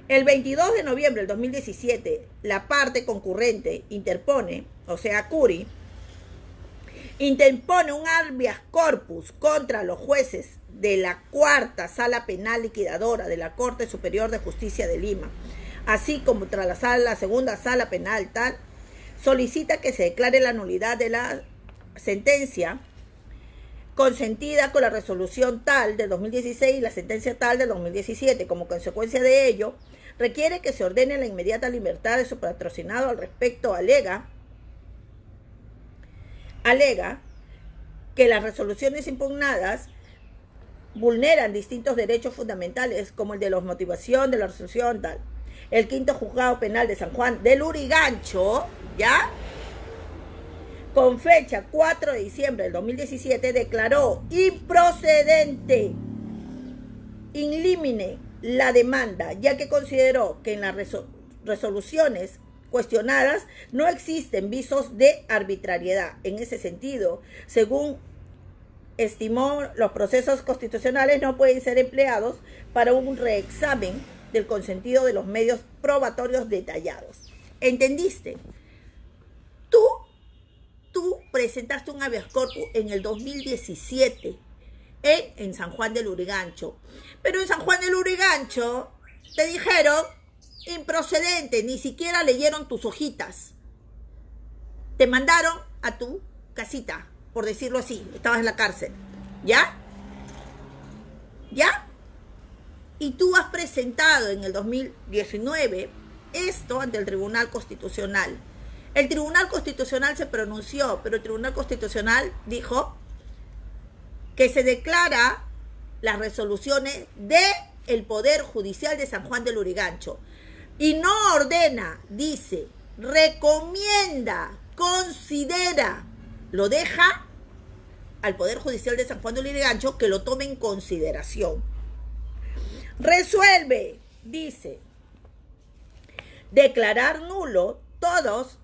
Speaker 1: el 22 de noviembre del 2017 la parte concurrente interpone, o sea, Curi, interpone un habeas corpus contra los jueces de la cuarta sala penal liquidadora de la Corte Superior de Justicia de Lima, así como contra la segunda sala penal tal, solicita que se declare la nulidad de la sentencia consentida con la resolución tal del 2016 y la sentencia tal del 2017. Como consecuencia de ello, requiere que se ordene la inmediata libertad de su patrocinado. Al respecto, alega que las resoluciones impugnadas vulneran distintos derechos fundamentales, como el de la motivación de la resolución tal. El quinto juzgado penal de San Juan del Lurigancho, ¿ya?, con fecha 4 de diciembre del 2017, declaró improcedente in limine la demanda, ya que consideró que en las resoluciones cuestionadas no existen visos de arbitrariedad. En ese sentido, según estimó, los procesos constitucionales no pueden ser empleados para un reexamen del consentido de los medios probatorios detallados. ¿Entendiste? Tú presentaste un habeas corpus en el 2017 en San Juan del Lurigancho. Pero en San Juan del Lurigancho te dijeron improcedente, ni siquiera leyeron tus hojitas. Te mandaron a tu casita, por decirlo así, estabas en la cárcel. ¿Ya? ¿Ya? Y tú has presentado en el 2019 esto ante el Tribunal Constitucional. El Tribunal Constitucional se pronunció, pero el Tribunal Constitucional dijo que se declara las resoluciones del Poder Judicial de San Juan del Lurigancho. Y no ordena, dice, recomienda, considera, lo deja al Poder Judicial de San Juan del Lurigancho que lo tome en consideración. Resuelve, dice, declarar nulo todos